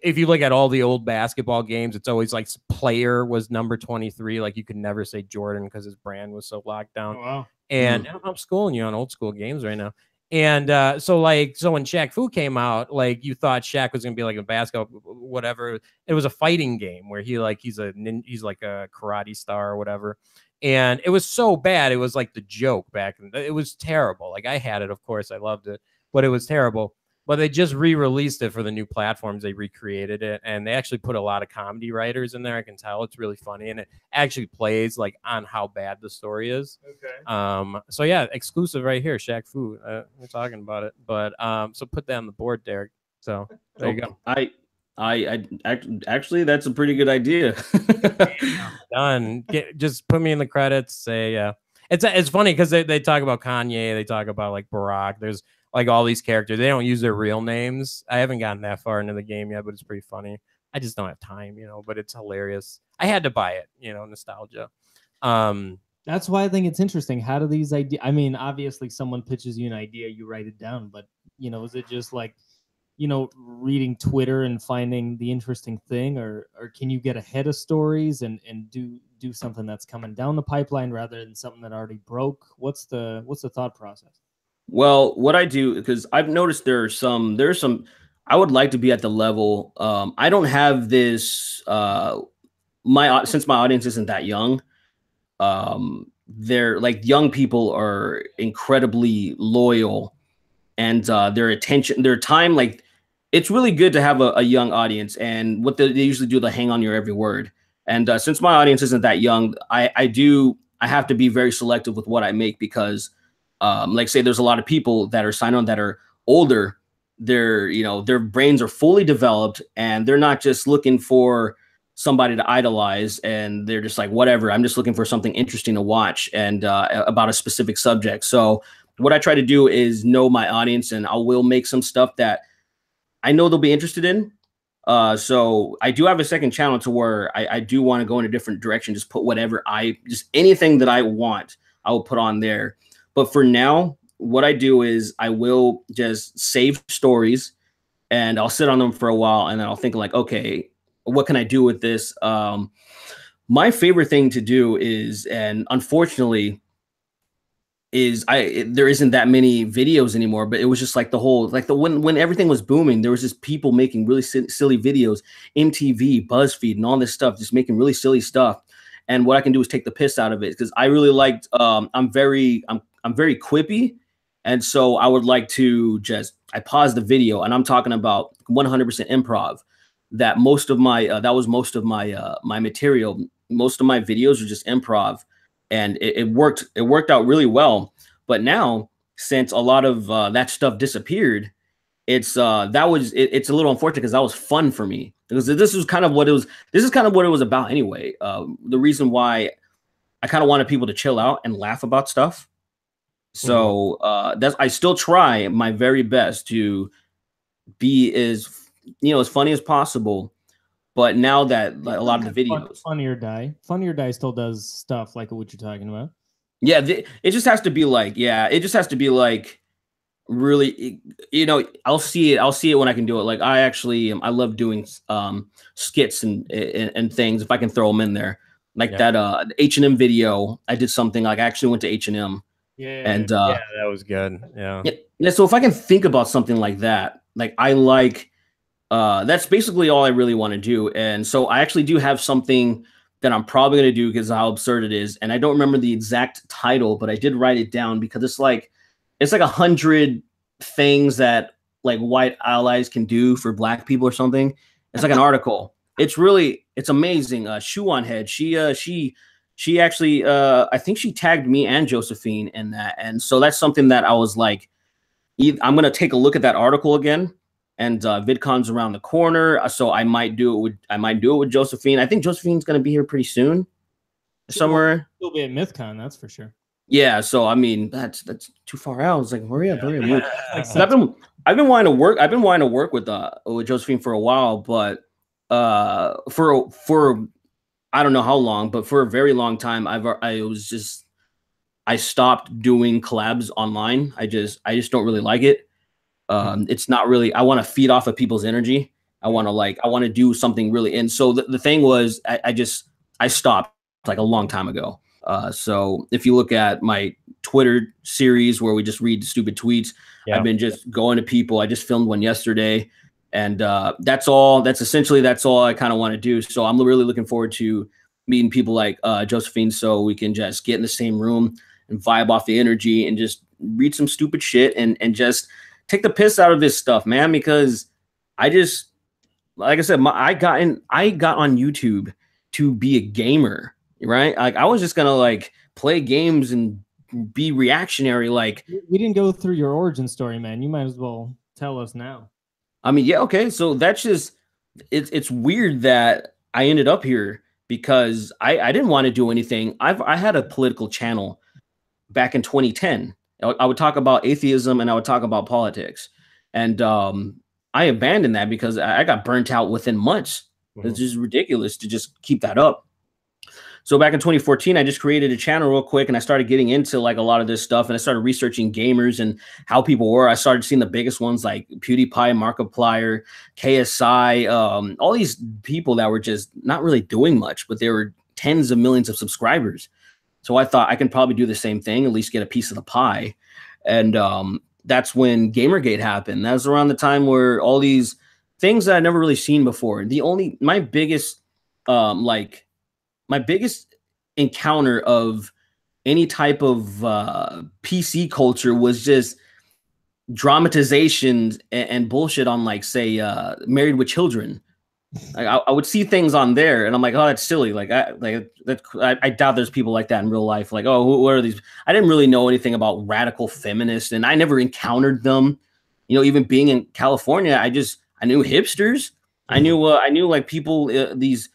if you look at all the old basketball games, it's always like player was number 23. Like you could never say Jordan because his brand was so locked down. Oh, wow. And I'm schooling you on old school games right now. And so when Shaq Fu came out, like you thought Shaq was gonna be like a basketball, whatever. It was a fighting game where he's like a karate star or whatever. And it was so bad. It was like the joke back. It was terrible. Like I had it, of course, I loved it, but it was terrible. But they just re-released it for the new platforms. They recreated it, and they actually put a lot of comedy writers in there. I can tell it's really funny, and it actually plays like on how bad the story is. Okay. So yeah, exclusive right here, Shaq Fu. We're talking about it, but so put that on the board, Derrick. So there you go. I actually that's a pretty good idea. Done. Just put me in the credits. Say it's funny because they talk about Kanye. They talk about like Barack. There's like all these characters, they don't use their real names. I haven't gotten that far into the game yet, but it's pretty funny. I just don't have time, but it's hilarious. I had to buy it, nostalgia. That's why I think it's interesting. How do these ideas, I mean, obviously someone pitches you an idea, you write it down, but, is it just like, reading Twitter and finding the interesting thing, or can you get ahead of stories and do something that's coming down the pipeline rather than something that already broke? What's the thought process? Well, what I do, because I've noticed there's some, I would like to be at the level. I don't have this, since my audience isn't that young, they're like young people are incredibly loyal, and their time, like it's really good to have a young audience, and what they usually do, they hang on your every word. And since my audience isn't that young, I have to be very selective with what I make because like say there's a lot of people that are signed on that are older. Their brains are fully developed, and they're not just looking for somebody to idolize, and they're just like, whatever, I'm just looking for something interesting to watch and about a specific subject. So what I try to do is know my audience, and I will make some stuff that I know they'll be interested in. So I do have a second channel to where I do want to go in a different direction, just put whatever just anything that I want, I will put on there. But for now, what I do is I will just save stories and I'll sit on them for a while, and then I'll think like, okay, what can I do with this? My favorite thing to do is, and unfortunately, there isn't that many videos anymore, but it was just like the whole, like when everything was booming, there was just people making really silly videos, MTV, BuzzFeed, and all this stuff, just making really silly stuff. And what I can do is take the piss out of it, because I really liked, I'm very quippy. And so I would like to I pause the video, and I'm talking about 100% improv. That most of my, that was most of my, my material. Most of my videos are just improv, and it worked out really well. But now, since a lot of that stuff disappeared, it's it's a little unfortunate, because that was fun for me, because this is kind of what it was about anyway. The reason why I kind of wanted people to chill out and laugh about stuff. So I still try my very best to be as funny as possible. But now that, like, a lot of the videos, Funny or Die still does stuff like what you're talking about. Yeah, it just has to be like, really, I'll see it when I can do it. Like, I love doing skits and things, if I can throw them in there. Like that H&M video, I did something like, I actually went to H&M. And yeah, that was good. Yeah. So if I can think about something like that, like, that's basically all I really want to do. And so I actually do have something that I'm probably going to do, because how absurd it is. And I don't remember the exact title, but I did write it down, because it's like 100 things that, like, white allies can do for black people or something. It's like an article. It's amazing. Shoe on Head. She actually, I think she tagged me and Josephine in that. And so that's something that I was like, I'm going to take a look at that article again. And VidCon's around the corner, so I might do it with Josephine. I think Josephine's going to be here pretty soon, somewhere. She'll be at Mythcon, that's for sure. Yeah, so I mean, that's too far out. I was like, hurry up. I've been wanting to work with Josephine for a while, but for I don't know how long, but for a very long time, I stopped doing collabs online. I just don't really like it. It's not really, I want to feed off of people's energy. I want to do something really. And so the thing was, I stopped like a long time ago. So if you look at my Twitter series where we just read stupid tweets, I've been just going to people. I just filmed one yesterday, and that's essentially all I kind of want to do. So I'm really looking forward to meeting people like Josephine, so we can just get in the same room and vibe off the energy and just read some stupid shit and just take the piss out of this stuff, man, because like I said, I got on YouTube to be a gamer, right? Like, I was just gonna like play games and be reactionary. Like, we didn't go through your origin story, man. You might as well tell us now. I mean, yeah, okay. So that's just, it's weird that I ended up here, because I didn't want to do anything. I had a political channel back in 2010. I would talk about atheism and I would talk about politics. And I abandoned that because I got burnt out within months. It's just ridiculous to just keep that up. So back in 2014, I just created a channel real quick, and I started getting into like a lot of this stuff, and I started researching gamers and how people were. I started seeing the biggest ones like PewDiePie, Markiplier, KSI, all these people that were just not really doing much, but they were tens of millions of subscribers. So I thought I can probably do the same thing, at least get a piece of the pie. And that's when Gamergate happened. That was around the time where all these things that I'd never really seen before. My biggest encounter of any type of PC culture was just dramatizations and bullshit on, like, say, Married with Children. Like, I would see things on there, and I'm like, oh, that's silly. Like, I doubt there's people like that in real life. Like, oh, what are these? I didn't really know anything about radical feminists, and I never encountered them. You know, even being in California, I knew hipsters. I knew like people, these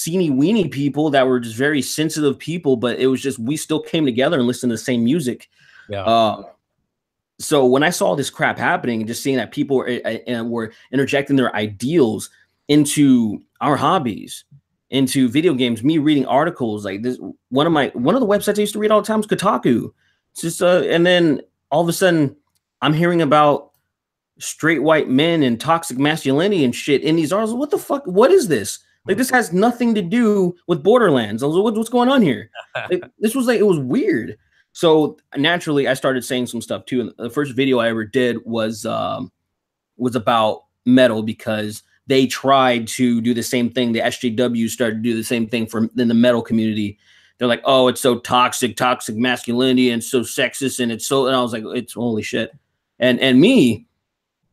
weeny people that were just very sensitive people, but it was just, we still came together and listened to the same music. Yeah. So when I saw this crap happening and just seeing that people were interjecting their ideals into our hobbies, into video games, me reading articles like this, one of the websites I used to read all the time was Kotaku. It's just, and then all of a sudden I'm hearing about straight white men and toxic masculinity and shit in these articles. What the fuck? What is this? Like, this has nothing to do with Borderlands. I was like, what's going on here? Like, this was like, it was weird. So naturally, I started saying some stuff too. And the first video I ever did was about metal, because they tried to do the same thing. The SJW started to do the same thing in the metal community. They're like, oh, it's so toxic masculinity, and so sexist, and I was like, it's holy shit. And me,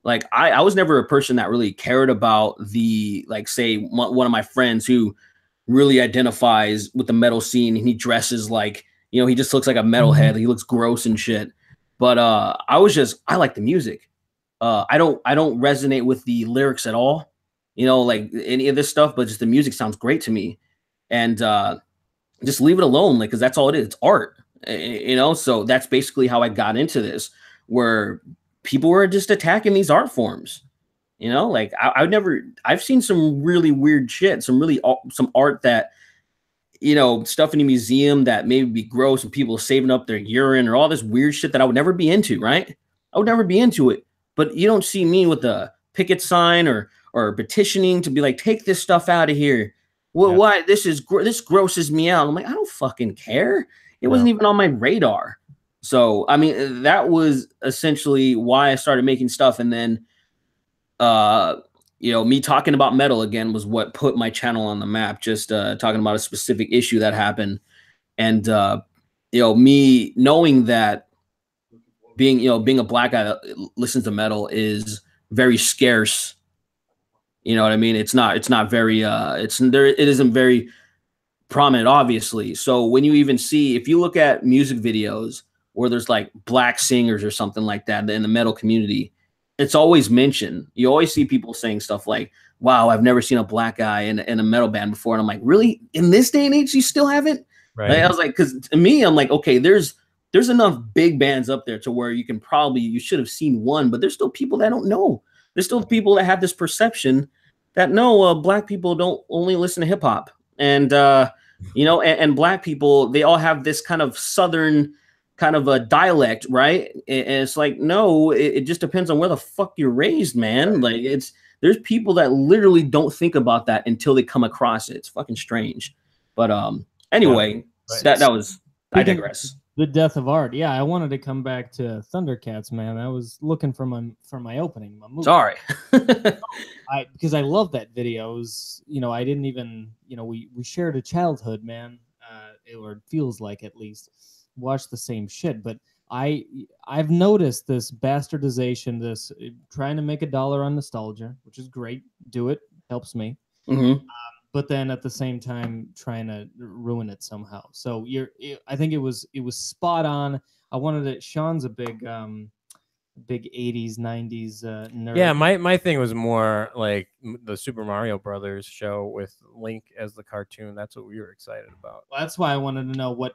like, I was never a person that really cared about the, like, say one of my friends who really identifies with the metal scene, and he dresses like, you know, he just looks like a metalhead. He looks gross and shit. But I like the music. I don't resonate with the lyrics at all, you know, like any of this stuff, but just the music sounds great to me. And just leave it alone, like, because that's all it is. It's art, you know. So that's basically how I got into this, where people were just attacking these art forms, you know. Like, I've seen some really weird shit, some art that, you know, stuff in a museum that maybe be gross, and people saving up their urine or all this weird shit that I would never be into, right? I would never be into it. But you don't see me with a picket sign or petitioning to be like, take this stuff out of here. Well, why? This grosses me out. I'm like, I don't fucking care. It wasn't even on my radar. So, I mean, that was essentially why I started making stuff. And then, you know, me talking about metal again was what put my channel on the map, just talking about a specific issue that happened. And, you know, me knowing that being a black guy that listens to metal is very scarce. You know what I mean? It isn't very prominent, obviously. So when you even see, if you look at music videos where there's like black singers or something like that in the metal community, it's always mentioned. You always see people saying stuff like, wow, I've never seen a black guy in a metal band before. And I'm like, really? In this day and age, you still haven't? Right. Like, I was like, because to me, I'm like, okay, there's enough big bands up there to where you should have seen one, but there's still people that don't know. There's still people that have this perception that no, black people don't only listen to hip hop. And, you know, and black people, they all have this kind of Southern kind of a dialect, right? And it's like, no, it just depends on where the fuck you're raised, man. Like, there's people that literally don't think about that until they come across it. It's fucking strange. But anyway, that was, I digress. The death of art. Yeah, I wanted to come back to Thundercats, man. I was looking for my opening, my movie. Sorry. Because I love that video. It was, you know, I didn't even, you know, we shared a childhood, man. Or it feels like, at least, watch the same shit. But I've noticed this bastardization, this trying to make $1 on nostalgia, which is great. Do it. Helps me. Mm-hmm. But then at the same time trying to ruin it somehow. So I think it was spot on. I wanted it. Sean's a big 80s, 90s nerd. Yeah, my thing was more like the Super Mario Brothers show with Link as the cartoon. That's what we were excited about. Well, that's why I wanted to know what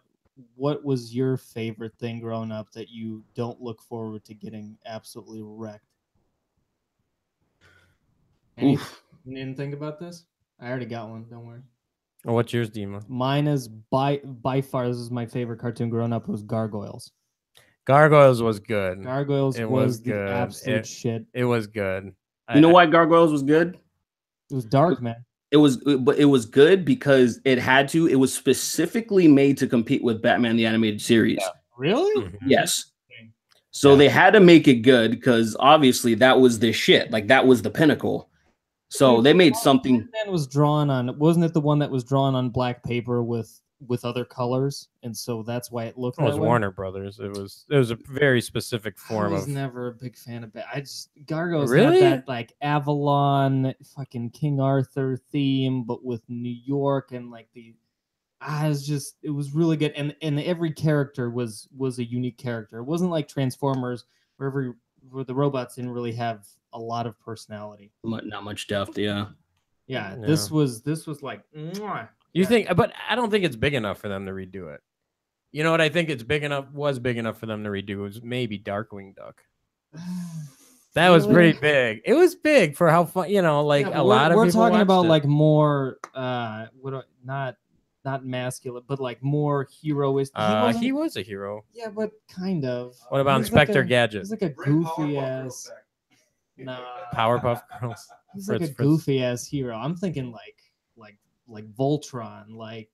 was your favorite thing growing up that you don't look forward to getting absolutely wrecked? You didn't think about this? I already got one. Don't worry. Oh, what's yours, Dima? Mine is by far. This is my favorite cartoon growing up. Was Gargoyles. Gargoyles was good. Gargoyles was the absolute shit. It was good. You know why Gargoyles was good? It was dark, man. It was good because it had to. It was specifically made to compete with Batman the Animated Series. Yeah. Really? Mm-hmm. Yes. So they had to make it good because obviously that was the shit. Like, that was the pinnacle. So they made something. Batman was drawn on. Wasn't it the one that was drawn on black paper with other colors, and so that's why it looked. It was Warner Brothers. It was a very specific form. I was never a big fan of it. Gargoyles really had that like Avalon, fucking King Arthur theme, but with New York and like it was really good, and every character was a unique character. It wasn't like Transformers where the robots didn't really have a lot of personality. Not much depth, yeah. Yeah, this was like. Mwah. You think, but I don't think it's big enough for them to redo it. You know what I think was big enough for them to redo was maybe Darkwing Duck. That was pretty big. It was big for how fun, you know, like a lot of people. We're talking about like more, not not masculine, but like more heroish. He was a hero. Yeah, but kind of. What about He's like Inspector Gadget? He's like a goofy ass. Nah, Powerpuff Girls. he's like a goofy ass hero. I'm thinking like Voltron, like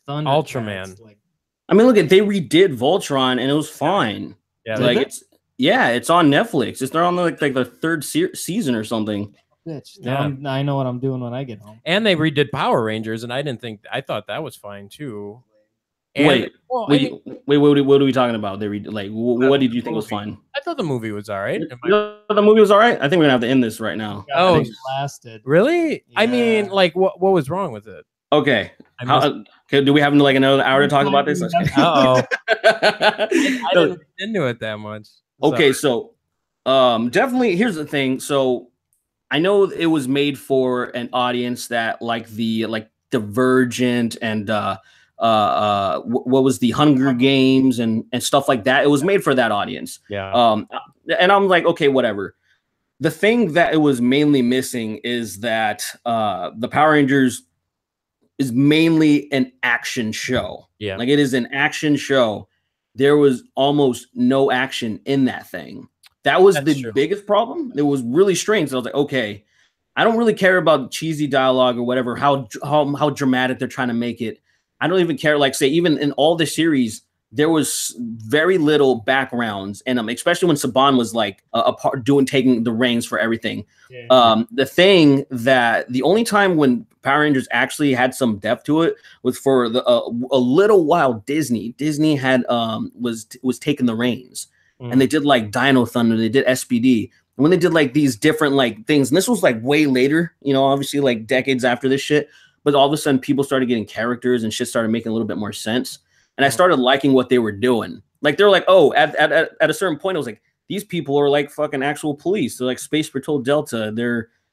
Thunder, Ultraman. like. I mean, look at they redid Voltron and it was fine. Yeah, like it's on Netflix. They're on like the third season or something. Bitch. Yeah. I know what I'm doing when I get home. And they redid Power Rangers, and I thought that was fine too. And, wait, what are we talking about? They what did you think was fine? I thought the movie was all right. The movie was all right. I think we're gonna have to end this right now. Oh, it lasted. Really? Yeah. I mean, like, what was wrong with it? Okay. Do we have like another hour to talk about this? I didn't get into it that much. Okay, so definitely here's the thing. So I know it was made for an audience that like Divergent and what was the Hunger Games and stuff like that. It was made for that audience. Yeah. And I'm like, okay, whatever. The thing that it was mainly missing is that the Power Rangers is mainly an action show. Yeah. Like it is an action show. There was almost no action in that thing. That's the biggest problem. It was really strange. So I was like, okay, I don't really care about cheesy dialogue or whatever, how dramatic they're trying to make it. I don't even care. Like, say, even in all the series, there was very little backgrounds, and especially when Saban was like taking the reins for everything. Yeah. The only time when Power Rangers actually had some depth to it was for a little while. Disney had was taking the reins, and they did like Dino Thunder, they did SPD. And when they did like these different like things, and this was like way later, obviously like decades after this shit. But all of a sudden, people started getting characters and shit started making a little bit more sense. And I started liking what they were doing. Like they're like, oh, at a certain point, I was like, these people are like fucking actual police. They're like Space Patrol Delta.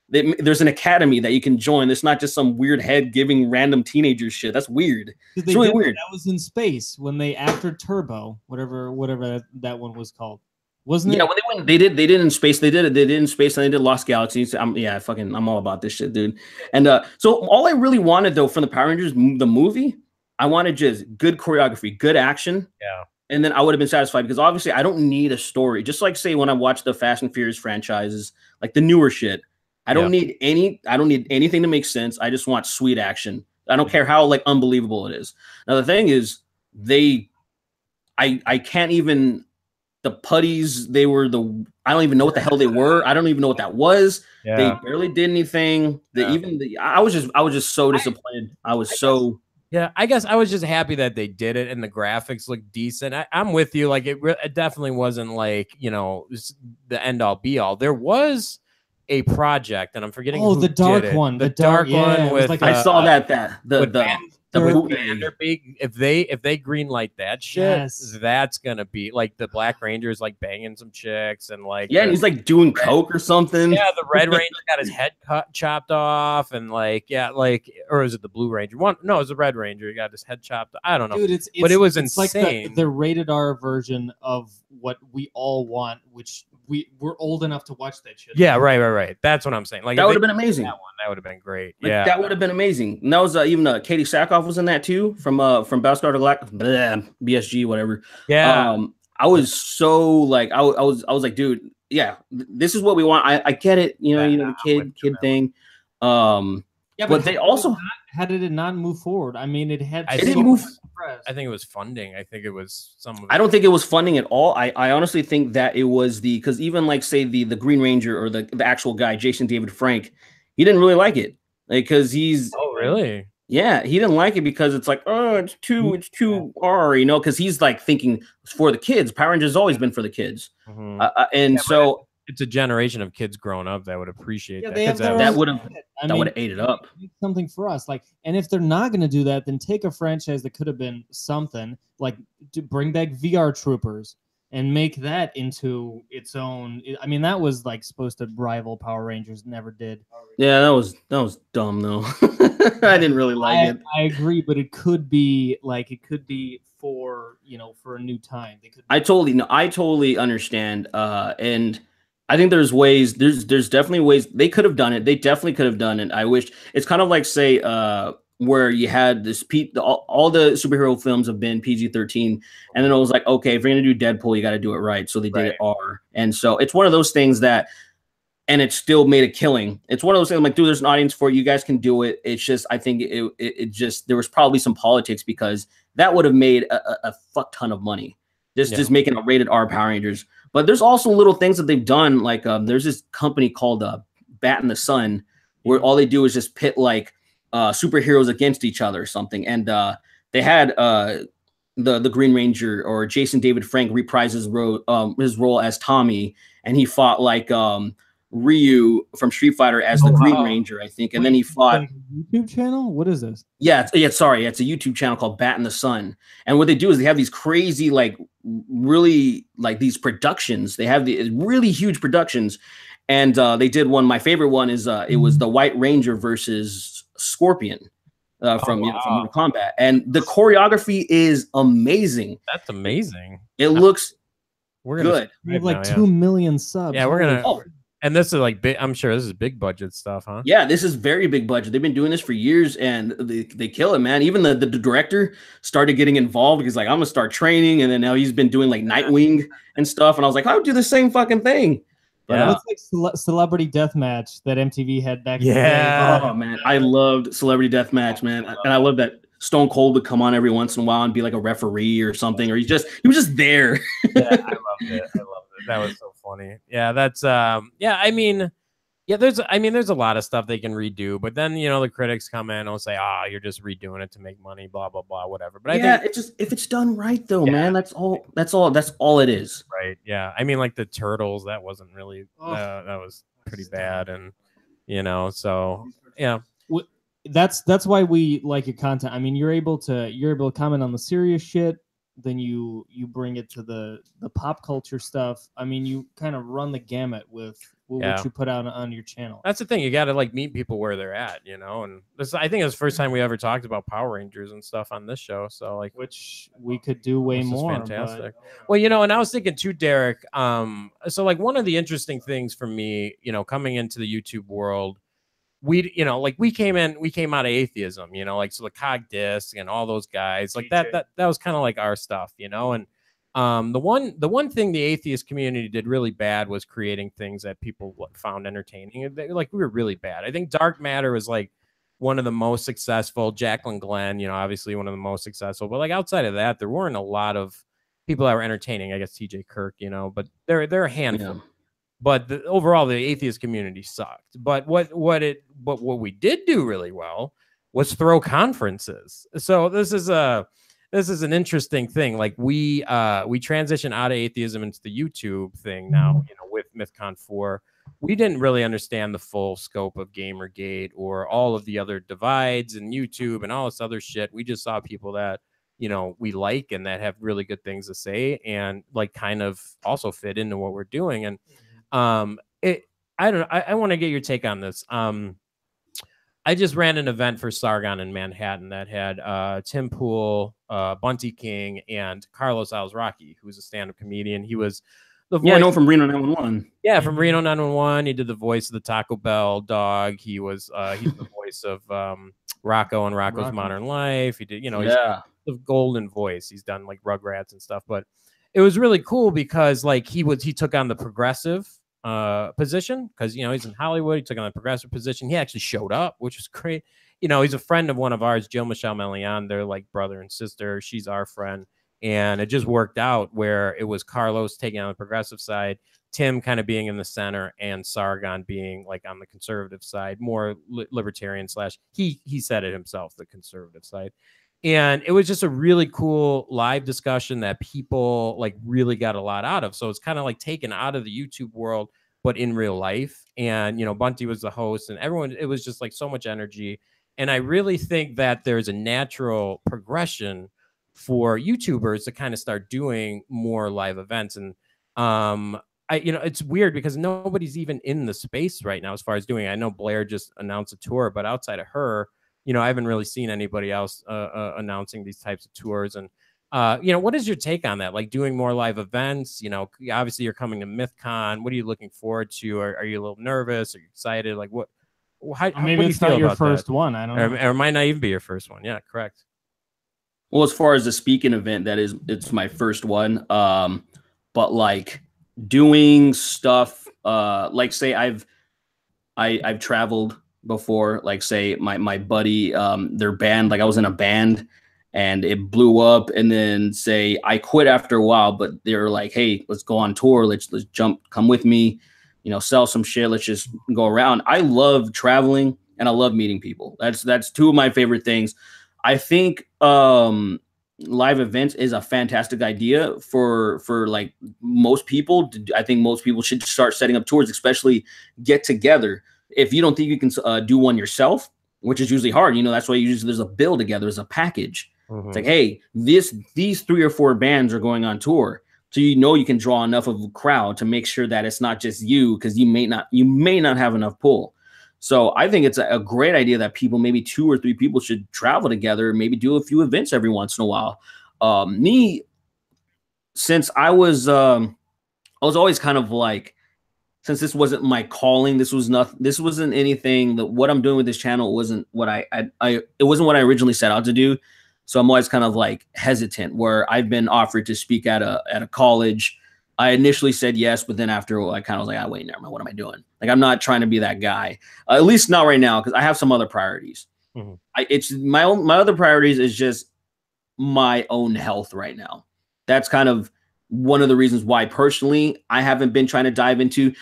There's an academy that you can join. It's not just some weird head giving random teenagers shit. That's weird. It's really weird. That was in space when they after Turbo, whatever that one was called. Wasn't it? Yeah, when they went, they did in space. They did in space, and they did Lost Galaxies. I'm all about this shit, dude. And so all I really wanted though from the Power Rangers, the movie, I wanted just good choreography, good action. Yeah. And then I would have been satisfied because obviously I don't need a story. Just like say when I watch the Fast and Furious franchises, like the newer shit, I don't need anything to make sense. I just want sweet action. I don't care how like unbelievable it is. Now the thing is, I can't even. The putties, I don't even know what the hell they were. I don't even know what that was. Yeah. They barely did anything. I was just so disappointed. I guess I was just happy that they did it and the graphics looked decent. I'm with you. Like it definitely wasn't like, the end all be all. There was a project and I'm forgetting. Oh, the dark one. The dark one with I saw if they green light that shit, that's gonna be like the Black Ranger's like banging some chicks and like and he's like doing coke or something. Yeah, the Red Ranger got his head chopped off and or is it the Blue Ranger? No, it was the Red Ranger. He got his head chopped. I don't know, dude. But it was insane. Like the rated R version of what we all want, which we're old enough to watch that shit. Yeah, right. That's what I'm saying. Like that would have been amazing. That would have been great. Like, that would have been amazing. And that was even Katie Sackhoff was in that too from Battlestar Galactica, BSG, whatever. Yeah. I was so like I was like, dude, yeah, this is what we want. I get it, the kid thing. But they also how did it not move forward? I mean, it didn't move. I think it was funding. I think it was some of it. I don't think it was funding at all. I honestly think that it was because even like say the Green Ranger or the actual guy, Jason David Frank, he didn't really like it. Like because he's really? Yeah, he didn't like it because it's like, oh, it's too R, because he's like thinking it's for the kids. Power Rangers has always been for the kids. Mm-hmm. So it's a generation of kids growing up that would appreciate that. That would have ate it up. Something for us, and if they're not going to do that, then take a franchise that could have been something like to bring back VR Troopers and make that into its own. I mean, that was like supposed to rival Power Rangers, never did. Yeah, that was dumb though. I didn't really like it. I agree, but it could be for for a new time. I totally understand, and I think there's ways. There's definitely ways they could have done it. They definitely could have done it. I wish it's kind of like say where you had this all the superhero films have been PG-13, and then it was like, okay, if you're gonna do Deadpool, you got to do it right. So they did it R, and so it's one of those things that, and it still made a killing. It's one of those things I'm like, dude, there's an audience for it. You guys can do it. It's just, I think it just, there was probably some politics because that would have made a fuck ton of money. Just making a rated R Power Rangers. But there's also little things that they've done. Like there's this company called Bat in the Sun, where all they do is just pit like superheroes against each other or something. And they had the Green Ranger, or Jason David Frank, reprise his role as Tommy, and he fought like Ryu from Street Fighter as the Green Ranger, I think. And then he fought YouTube channel. What is this? Sorry, it's a YouTube channel called Bat in the Sun. And what they do is they have these crazy, like really like these productions. They have the really huge productions. And they did one. My favorite one is it was the White Ranger versus Scorpion from Mortal Kombat. And the choreography is amazing. That's amazing. It looks good. We have like 2 million subs. Yeah, we're gonna. And this is like big. I'm sure this is big budget stuff, huh? Yeah, this is very big budget. They've been doing this for years, and they kill it, man. Even the director started getting involved because like, I'm gonna start training, and then now he's been doing like Nightwing and stuff. And I was like, I would do the same fucking thing. Yeah, it's like Celebrity Deathmatch that MTV had back. Yeah, oh man, I loved Celebrity Deathmatch, man, and I love that Stone Cold would come on every once in a while and be like a referee or something, or he was just there. Yeah, I loved it. That was so funny. Yeah, that's there's a lot of stuff they can redo, but then the critics come in and say, you're just redoing it to make money, blah blah blah, whatever. But I think it's just, if it's done right though, man, that's all it is. Right. Yeah. I mean, like the Turtles, that wasn't really that was pretty bad, and so yeah. That's why we like your content. I mean, you're able to comment on the serious shit, then you bring it to the pop culture stuff. I mean, you kind of run the gamut with what you put out on your channel. That's the thing. You got to like meet people where they're at, and this, I think, it's the first time we ever talked about Power Rangers and stuff on this show. So like, which we could do way more. Fantastic. But... Well, and I was thinking too, Derrick. So like one of the interesting things for me, coming into the YouTube world, we came out of atheism, so the Cog Disc and all those guys like that was kind of like our stuff, and the one thing the atheist community did really bad was creating things that people found entertaining. We were really bad. I think Dark Matter was like one of the most successful. Jacqueline Glenn, obviously one of the most successful, but like outside of that, there weren't a lot of people that were entertaining. I guess TJ Kirk, but they're a handful. Yeah. But overall, the atheist community sucked. But what we did do really well was throw conferences. So this is an interesting thing. Like we transitioned out of atheism into the YouTube thing now. With Mythcon 4, we didn't really understand the full scope of Gamergate or all of the other divides and YouTube and all this other shit. We just saw people that we like and that have really good things to say and like kind of also fit into what we're doing. And I want to get your take on this. I just ran an event for Sargon in Manhattan that had Tim Pool, Bunty King, and Carlos Alzraki, who's a stand-up comedian. He was the voice. Yeah, I know from Reno 911. Yeah, from Reno 911. He did the voice of the Taco Bell dog. He was he's the voice of Rocco and Rocco's Modern Life. He did, he's the golden voice. He's done like Rugrats and stuff. But it was really cool because like he took on the progressive position because he's in Hollywood. He took on the progressive position. He actually showed up, which was great. He's a friend of one of ours, Jill Michelle Melian. They're like brother and sister. She's our friend, and it just worked out where it was Carlos taking on the progressive side, Tim kind of being in the center, and Sargon being like on the conservative side, more libertarian / he said it himself, the conservative side. And it was just a really cool live discussion that people like really got a lot out of. So it's kind of like taken out of the YouTube world, but in real life. And, Bunty was the host and everyone, it was just like so much energy. And I really think that there's a natural progression for YouTubers to kind of start doing more live events. And, it's weird because nobody's even in the space right now as far as doing it. I know Blair just announced a tour, but outside of her, I haven't really seen anybody else announcing these types of tours. And, what is your take on that? Like doing more live events, obviously you're coming to Mythcon. What are you looking forward to? Are you a little nervous? Are you excited? Like maybe it's not your first one. I don't know. Or it might not even be your first one. Yeah, correct. Well, as far as the speaking event, it's my first one. But like doing stuff, like say I've traveled before, like say my buddy, their band, like I was in a band and it blew up, and then say I quit after a while, but they're like, hey, let's go on tour, let's come with me, sell some shit, let's just go around. I love traveling and I love meeting people. That's two of my favorite things. I think live events is a fantastic idea for like most people. I think most people should start setting up tours, especially get together. If you don't think you can do one yourself, which is usually hard, that's why usually there's a bill together, there's a package. It's like, hey, these 3 or 4 bands are going on tour, so you can draw enough of a crowd to make sure that it's not just you, because you may not have enough pull. So I think it's a great idea that people, maybe 2 or 3 people, should travel together, maybe do a few events every once in a while. Me, since I was always kind of like, since this wasn't my calling, this wasn't anything that what I'm doing with this channel wasn't what it wasn't what I originally set out to do. So I'm always kind of like hesitant, where I've been offered to speak at a college. I initially said yes, but then after I kind of was like, wait, never mind. What am I doing? Like, I'm not trying to be that guy, at least not right now, because I have some other priorities. It's my other priorities is just my own health right now. That's kind of one of the reasons why personally I haven't been trying to dive into,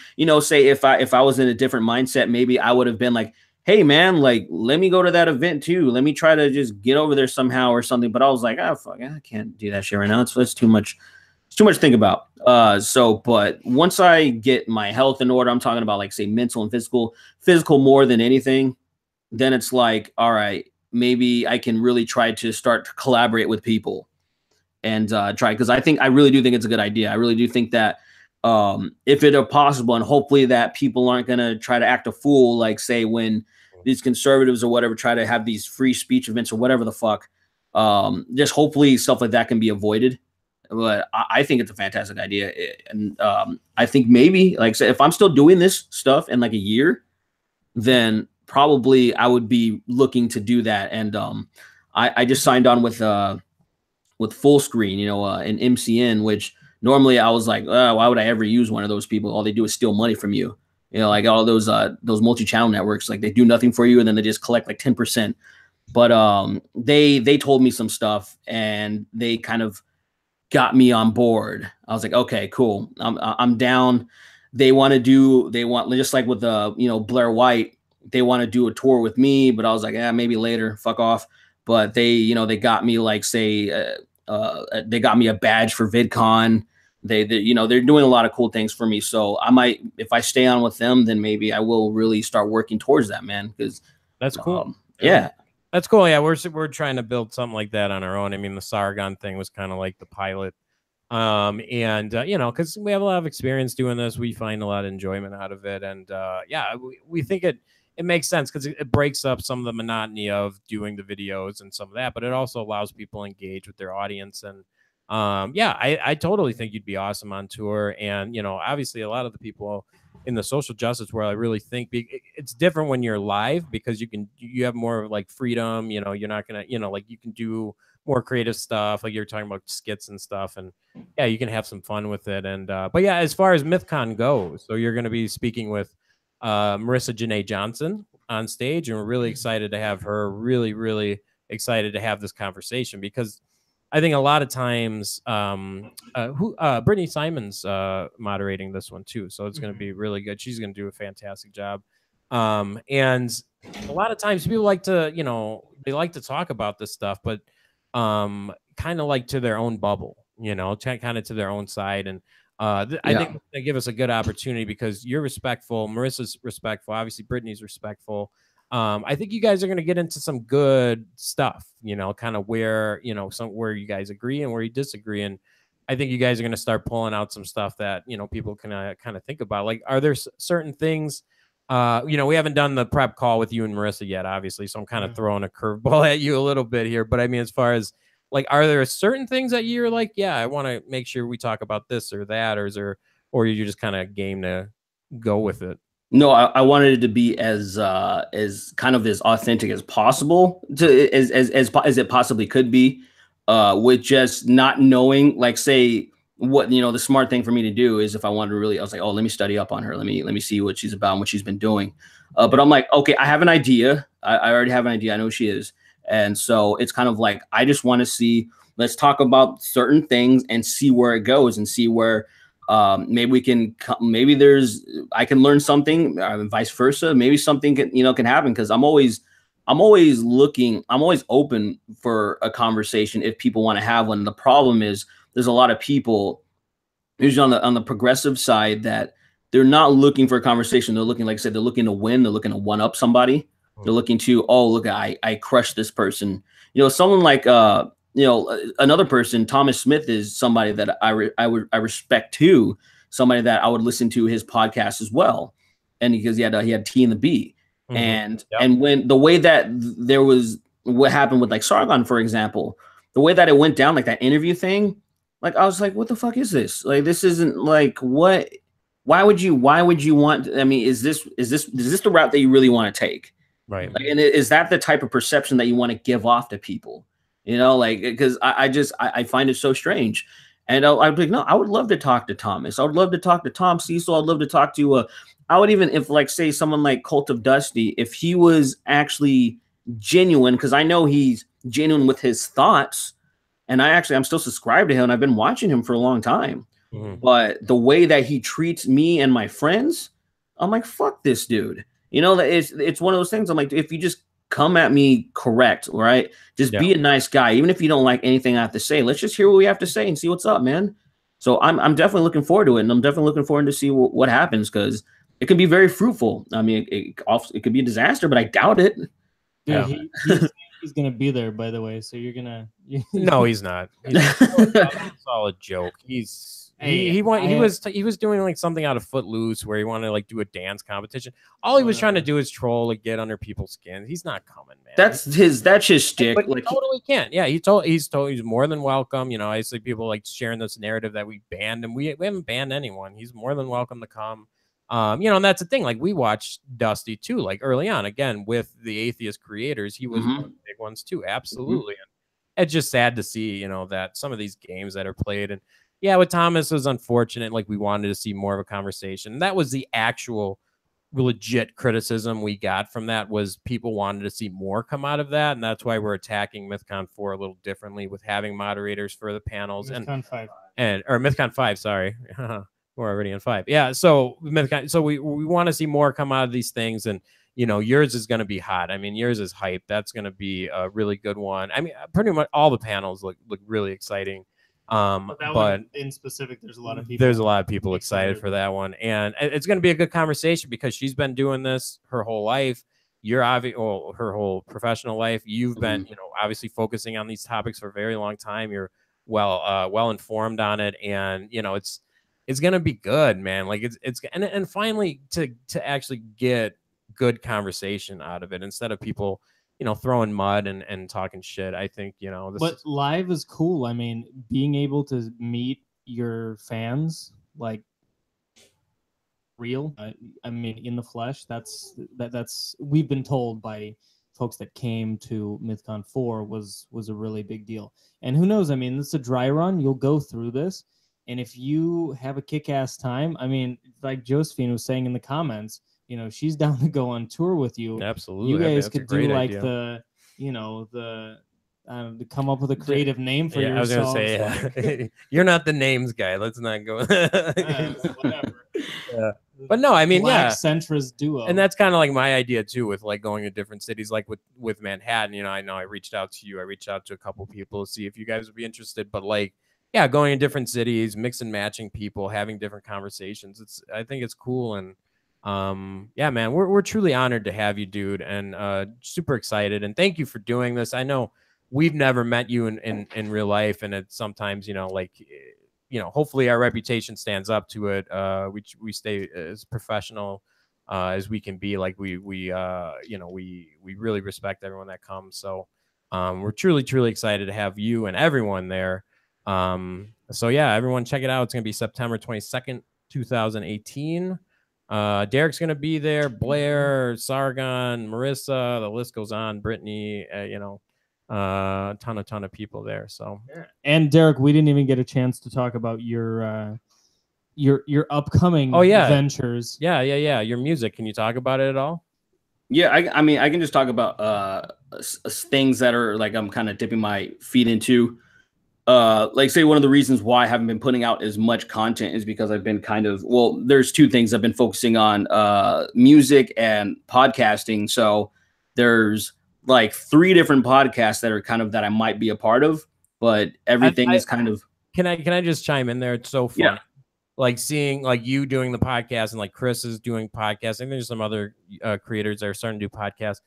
say if I was in a different mindset, maybe I would have been like, hey man, like, let me go to that event too. Let me try to just get over there somehow or something. But I was like, fuck, I can't do that shit right now. It's too much. It's too much to think about. But once I get my health in order, I'm talking about like say mental and physical more than anything, then it's like, all right, maybe I can really try to start to collaborate with people and try, because I really do think it's a good idea. I really do think that if it are possible, and hopefully that people aren't going to try to act a fool, like say when these conservatives or whatever try to have these free speech events or whatever the fuck, just hopefully stuff like that can be avoided. But I think it's a fantastic idea. And I think maybe, like I said, if I'm still doing this stuff in like a year, then probably I would be looking to do that. And I just signed on with Full Screen, an MCN, which normally I was like, why would I ever use one of those people? All they do is steal money from you. Like all those multi-channel networks, like they do nothing for you, and then they just collect like 10%. But they told me some stuff, and they kind of got me on board. I was like, okay, cool. I'm down. They want just like with Blair White, they want to do a tour with me, but I was like, maybe later, fuck off. But they got me like say they got me a badge for VidCon. They're doing a lot of cool things for me. So I might, if I stay on with them, then maybe I will really start working towards that, man. Because that's cool. Yeah. That's cool. Yeah, we're trying to build something like that on our own. I mean, the Sargon thing was kind of like the pilot. Because we have a lot of experience doing this, we find a lot of enjoyment out of it. And we think it makes sense, because it breaks up some of the monotony of doing the videos and some of that, but it also allows people to engage with their audience. And I totally think you'd be awesome on tour. And, obviously a lot of the people in the social justice world, I really think it's different when you're live, because you have more like freedom, you're not going to, like you can do more creative stuff. Like you're talking about skits and stuff, and yeah, you can have some fun with it. And, but yeah, as far as Mythcon goes, so you're going to be speaking with Marissa Janae Johnson on stage, and we're really excited to have her, really, really excited to have this conversation, because I think a lot of times Brittany Simon's moderating this one too, so it's going to be really good. She's going to do a fantastic job. And a lot of times people like to, they like to talk about this stuff, but kind of like to their own bubble, kind of to their own side. And I think they give us a good opportunity, because you're respectful, Marissa's respectful, obviously Brittany's respectful. I think you guys are going to get into some good stuff, kind of where, where you guys agree and where you disagree. And I think you guys are going to start pulling out some stuff that, people can kind of think about. Like, are there certain things, we haven't done the prep call with you and Marissa yet, obviously. So I'm kind of throwing a curveball at you a little bit here. But I mean, as far as like, are there certain things that you're like, yeah, I want to make sure we talk about this or that, or are you just kind of game to go with it? No, I wanted it to be as kind of as authentic as possible, to as it possibly could be, with just not knowing, like, say, what, the smart thing for me to do is, if I wanted to really, I was like, oh, let me study up on her, let me see what she's about and what she's been doing. But I'm like, okay, I have an idea. I already have an idea. I know who she is, and so it's kind of like, I just want to see. Let's talk about certain things and see where it goes, and see where maybe we can, maybe I can learn something, vice versa. Maybe something can happen, because I'm always looking, I'm always open for a conversation if people want to have one. The problem is, there's a lot of people usually on the progressive side that they're not looking for a conversation. They're looking, like I said, they're looking to win. They're looking to one up somebody. They're looking to, oh, look, I crushed this person. Someone like another person, Thomas Smith, is somebody that I respect too. Somebody that I would listen to his podcast as well, and because he had T and the B, and when the way that there was what happened with like Sargon, for example, the way that it went down, like that interview thing, like I was like, what the fuck is this? Like, this isn't like, what? Why would you want? I mean, is this the route that you really want to take? Right. Like, and is that the type of perception that you want to give off to people? Like, because I find it so strange. And I'd be like, no, I would love to talk to Thomas. I would love to talk to Tom Cecil. I'd love to talk to, I would even, if like, say someone like Cult of Dusty, if he was actually genuine, because I know he's genuine with his thoughts. And I'm still subscribed to him, and I've been watching him for a long time. But the way that he treats me and my friends, I'm like, fuck this dude. It's one of those things. I'm like, if you just come at me correct, right? Just be a nice guy. Even if you don't like anything I have to say, let's just hear what we have to say and see what's up, man. So I'm definitely looking forward to it. And I'm definitely looking forward to see what happens, because it can be very fruitful. I mean, it could be a disaster, but I doubt it. Yeah. He's gonna be there, by the way. So you're gonna. No, he's not. It's all a joke. He was doing like something out of Footloose where he wanted to like do a dance competition. All he was trying to do is troll, like get under people's skin. He's not coming, man. That's his shtick. But like, he totally can't. Yeah, he's more than welcome. I see people like sharing this narrative that we banned him. We haven't banned anyone. He's more than welcome to come. And that's the thing. Like, we watched Dusty too, like early on, again with the Atheist creators. He was one of the big ones too. Absolutely. And it's just sad to see, that some of these games that are played, and yeah, with Thomas, it was unfortunate. Like, we wanted to see more of a conversation. That was the actual legit criticism we got from that, was people wanted to see more come out of that. And that's why we're attacking Mythcon 4 a little differently, with having moderators for the panels. Mythcon 5. Or Mythcon 5, sorry. We're already on 5. Yeah, so Mythcon, so we want to see more come out of these things. And yours is going to be hot. I mean, yours is hype. That's going to be a really good one. I mean, pretty much all the panels look really exciting. But in specific, there's a lot of people excited for that one, and it's going to be a good conversation, because she's been doing this her whole life. You're her whole professional life. You've been, obviously focusing on these topics for a very long time. You're well informed on it, and it's going to be good, man. Like, and finally to actually get good conversation out of it, instead of people throwing mud and talking shit. I think, but live is cool. I mean, being able to meet your fans, like, real, I mean, in the flesh, that's we've been told by folks that came to Mythcon 4 was a really big deal. And who knows, I mean, it's a dry run. You'll go through this, and if you have a kick-ass time, I mean, like Josephine was saying in the comments, she's down to go on tour with you. Absolutely. You guys could do like idea. to come up with a creative name for yourselves. I was gonna say, you're not the names guy. Let's not go. Whatever. Yeah. But no, I mean, Black centrist duo. And that's kind of like my idea too, with like going to different cities, like with Manhattan. I know I reached out to you. I reached out to a couple people to see if you guys would be interested. But like, yeah, going in different cities, mix and matching people, having different conversations. I think it's cool. And yeah, man, we're truly honored to have you, dude, and super excited. And thank you for doing this. I know we've never met you in real life, and it's sometimes, hopefully our reputation stands up to it. We stay as professional as we can be. Like, we really respect everyone that comes. So we're truly excited to have you and everyone there. So yeah, everyone check it out. It's gonna be September 22nd, 2018. Derrick's gonna be there. Blair, Sargon, Marissa. The list goes on. Brittany. A ton of people there. So and Derrick, we didn't even get a chance to talk about your upcoming ventures. Yeah. Your music. Can you talk about it at all? Yeah, I mean, I can just talk about things that are like I'm kind of dipping my feet into. Like say one of the reasons why I haven't been putting out as much content is because I've been there's two things I've been focusing on, music and podcasting. So there's like 3 different podcasts that are that I might be a part of, but everything is kind of. Can I just chime in there? It's so funny. Yeah. Like seeing like you doing the podcast and like Chris is doing podcasts. And there's some other creators that are starting to do podcasts.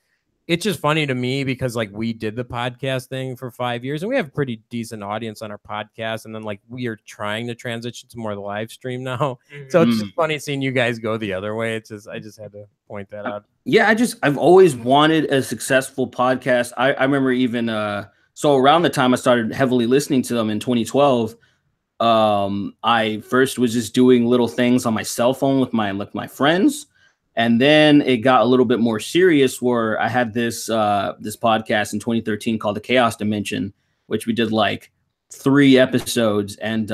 It's just funny to me because like we did the podcast thing for 5 years and we have a pretty decent audience on our podcast. And then like we are trying to transition to more of the live stream now. So it's just funny seeing you guys go the other way. I just had to point that out. Yeah, I've always wanted a successful podcast. I remember even so around the time I started heavily listening to them in 2012. I first was just doing little things on my cell phone with my friends. And then it got a little bit more serious where I had this podcast in 2013 called The Chaos Dimension, which we did like 3 episodes. And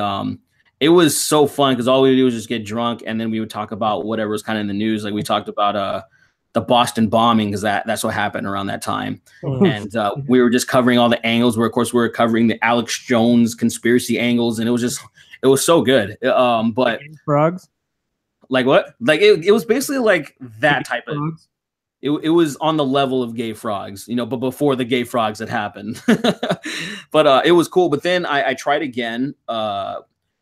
it was so fun because all we would do was just get drunk. And then we would talk about whatever was kind of in the news. Like we talked about the Boston bombing because that's what happened around that time. And we were just covering all the angles where, of course, we were covering the Alex Jones conspiracy angles. And it was so good. But frogs. Like what? Like it was basically like that type of. It was on the level of gay frogs, but before the gay frogs had happened. But it was cool. But then I tried again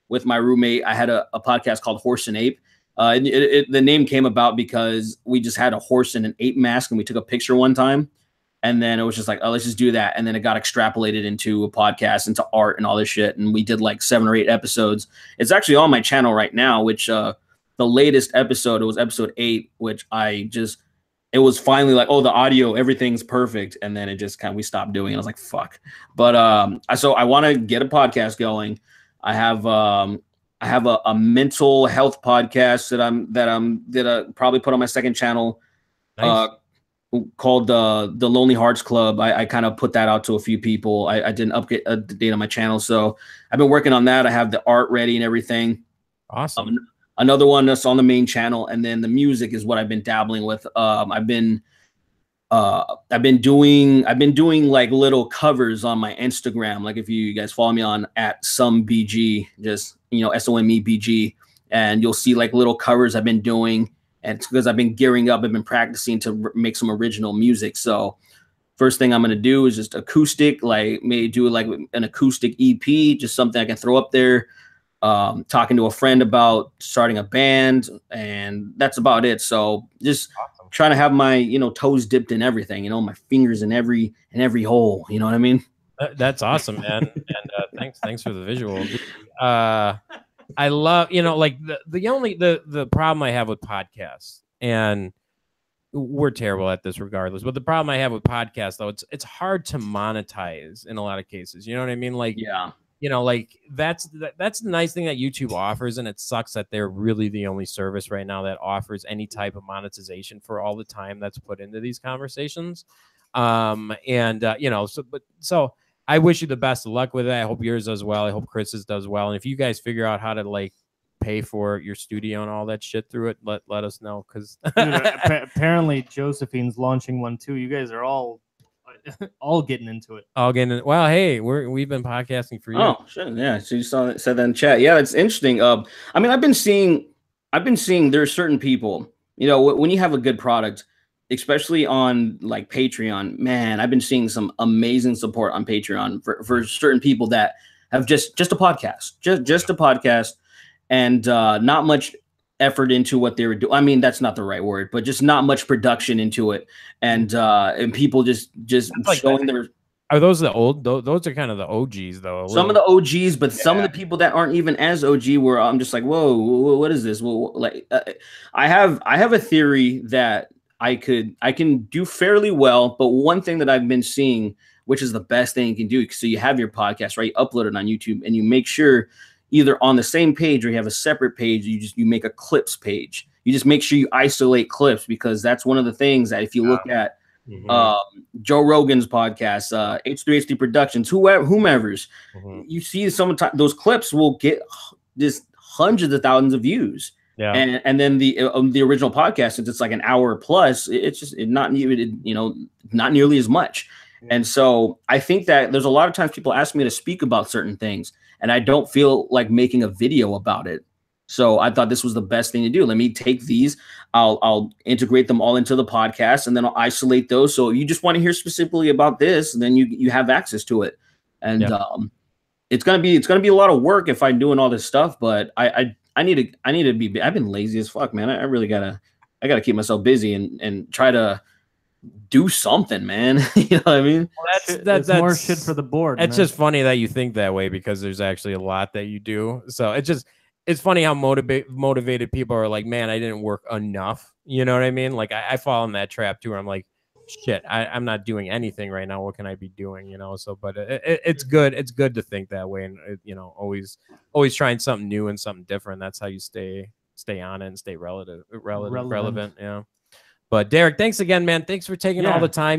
with my roommate. I had a podcast called Horse and Ape. The name came about because we just had a horse and an ape mask, and we took a picture one time. And then it was just like, oh, let's just do that. And then it got extrapolated into a podcast, into art and all this shit. And we did like 7 or 8 episodes. It's actually on my channel right now, which the latest episode, it was episode 8, which it was finally like, oh, the audio, everything's perfect. And then it just we stopped doing it. I was like, fuck. But so I want to get a podcast going. I have a mental health podcast that I'm gonna probably put on my second channel. Nice. Called the Lonely Hearts Club. I kind of put that out to a few people. I didn't update on my channel. So I've been working on that. I have the art ready and everything. Awesome. Another one that's on the main channel, and then the music is what I've been dabbling with. I've been doing like little covers on my Instagram. Like if you guys follow me on @somebg, just SOMEBG, and you'll see like little covers I've been doing. And it's because I've been gearing up. I've been practicing to make some original music. So first thing I'm going to do is just acoustic, like maybe do like an acoustic EP, just something I can throw up there. Talking to a friend about starting a band, and that's about it. So just trying to have my toes dipped in everything, my fingers in every hole. You know what I mean? That's awesome, man. And thanks for the visual. I love like the problem I have with podcasts, and we're terrible at this regardless. But the problem I have with podcasts, though, it's hard to monetize in a lot of cases. You know what I mean? Like yeah. Like that's the nice thing that YouTube offers, and it sucks that they're really the only service right now that offers any type of monetization for all the time that's put into these conversations. So I wish you the best of luck with it. I hope yours does well. I hope Chris's does well. And if you guys figure out how to like pay for your studio and all that shit through it, let us know. Because apparently Josephine's launching one too. You guys are all getting into it. Well, hey, we've been podcasting for years. Oh, sure. Yeah. So you said that in chat. Yeah, it's interesting. I mean, I've been seeing there are certain people, when you have a good product, especially on like Patreon, man, I've been seeing some amazing support on Patreon for certain people that have just a podcast, just a podcast, and not much effort into what they were doing. I mean, that's not the right word, but just not much production into it, and people just like showing their. Are those the old? Those are kind of the OGs, though. Some of the OGs, but some of the people that aren't even as OG, where I'm just like, whoa, what is this? Well, like, I have a theory that I can do fairly well, but one thing that I've been seeing, which is the best thing you can do, so you have your podcast, right? You upload it on YouTube, and you make sure either on the same page or you have a separate page, you make a clips page. you just make sure you isolate clips, because that's one of the things that if you look at Joe Rogan's podcast, H3HD Productions, whomever's, you see sometimes those clips will get just hundreds of thousands of views. Yeah. And then the original podcast, since it's like an hour plus, it's just not nearly as much. And so I think that there's a lot of times people ask me to speak about certain things, and I don't feel like making a video about it. So I thought this was the best thing to do. Let me take these, I'll integrate them all into the podcast, and then I'll isolate those. So if you just want to hear specifically about this, then you have access to it. And it's gonna be a lot of work if I'm doing all this stuff, but I need to be. I've been lazy as fuck, man. I really gotta keep myself busy and try to do something, man. You know what I mean? Well, that's more shit for the board. It's just funny that you think that way, because there's actually a lot that you do. So it's funny how motivated people are like, man, I didn't work enough. You know what I mean? Like I fall in that trap too, where I'm like, shit, I'm not doing anything right now. What can I be doing? You know? So, but it's good. It's good to think that way, and always trying something new and something different. That's how you stay on it and stay relevant. Yeah. But Derrick, thanks again, man. Thanks for taking all the time.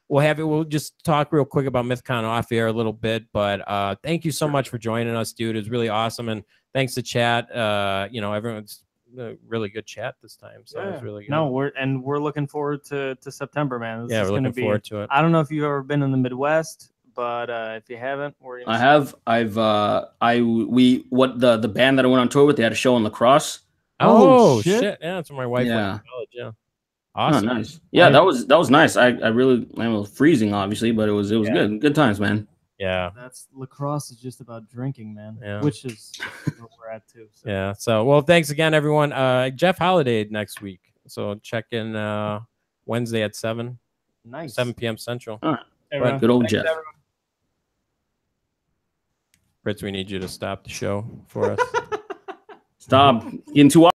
We'll just talk real quick about Mythcon off air a little bit, but thank you so much for joining us, dude. It was really awesome, and thanks to chat. Everyone's really good chat this time, so it was really good. No, we're looking forward to September, man. We're looking forward to it. I don't know if you've ever been in the Midwest, but if you haven't, I have. The band that I went on tour with, they had a show in La Crosse. Oh shit! Yeah, that's where my wife went to college. Yeah, awesome. Oh, nice. Yeah, that was nice. I was freezing, obviously, but it was good times, man. Yeah, that's La Crosse is just about drinking, man. Yeah. Which is where we're at too. So. Yeah. So well, thanks again, everyone. Jeff Holiday next week, so check in Wednesday at 7 p.m. Central. All right. Good old Jeff. Everyone. Fritz, we need you to stop the show for us. Stop getting too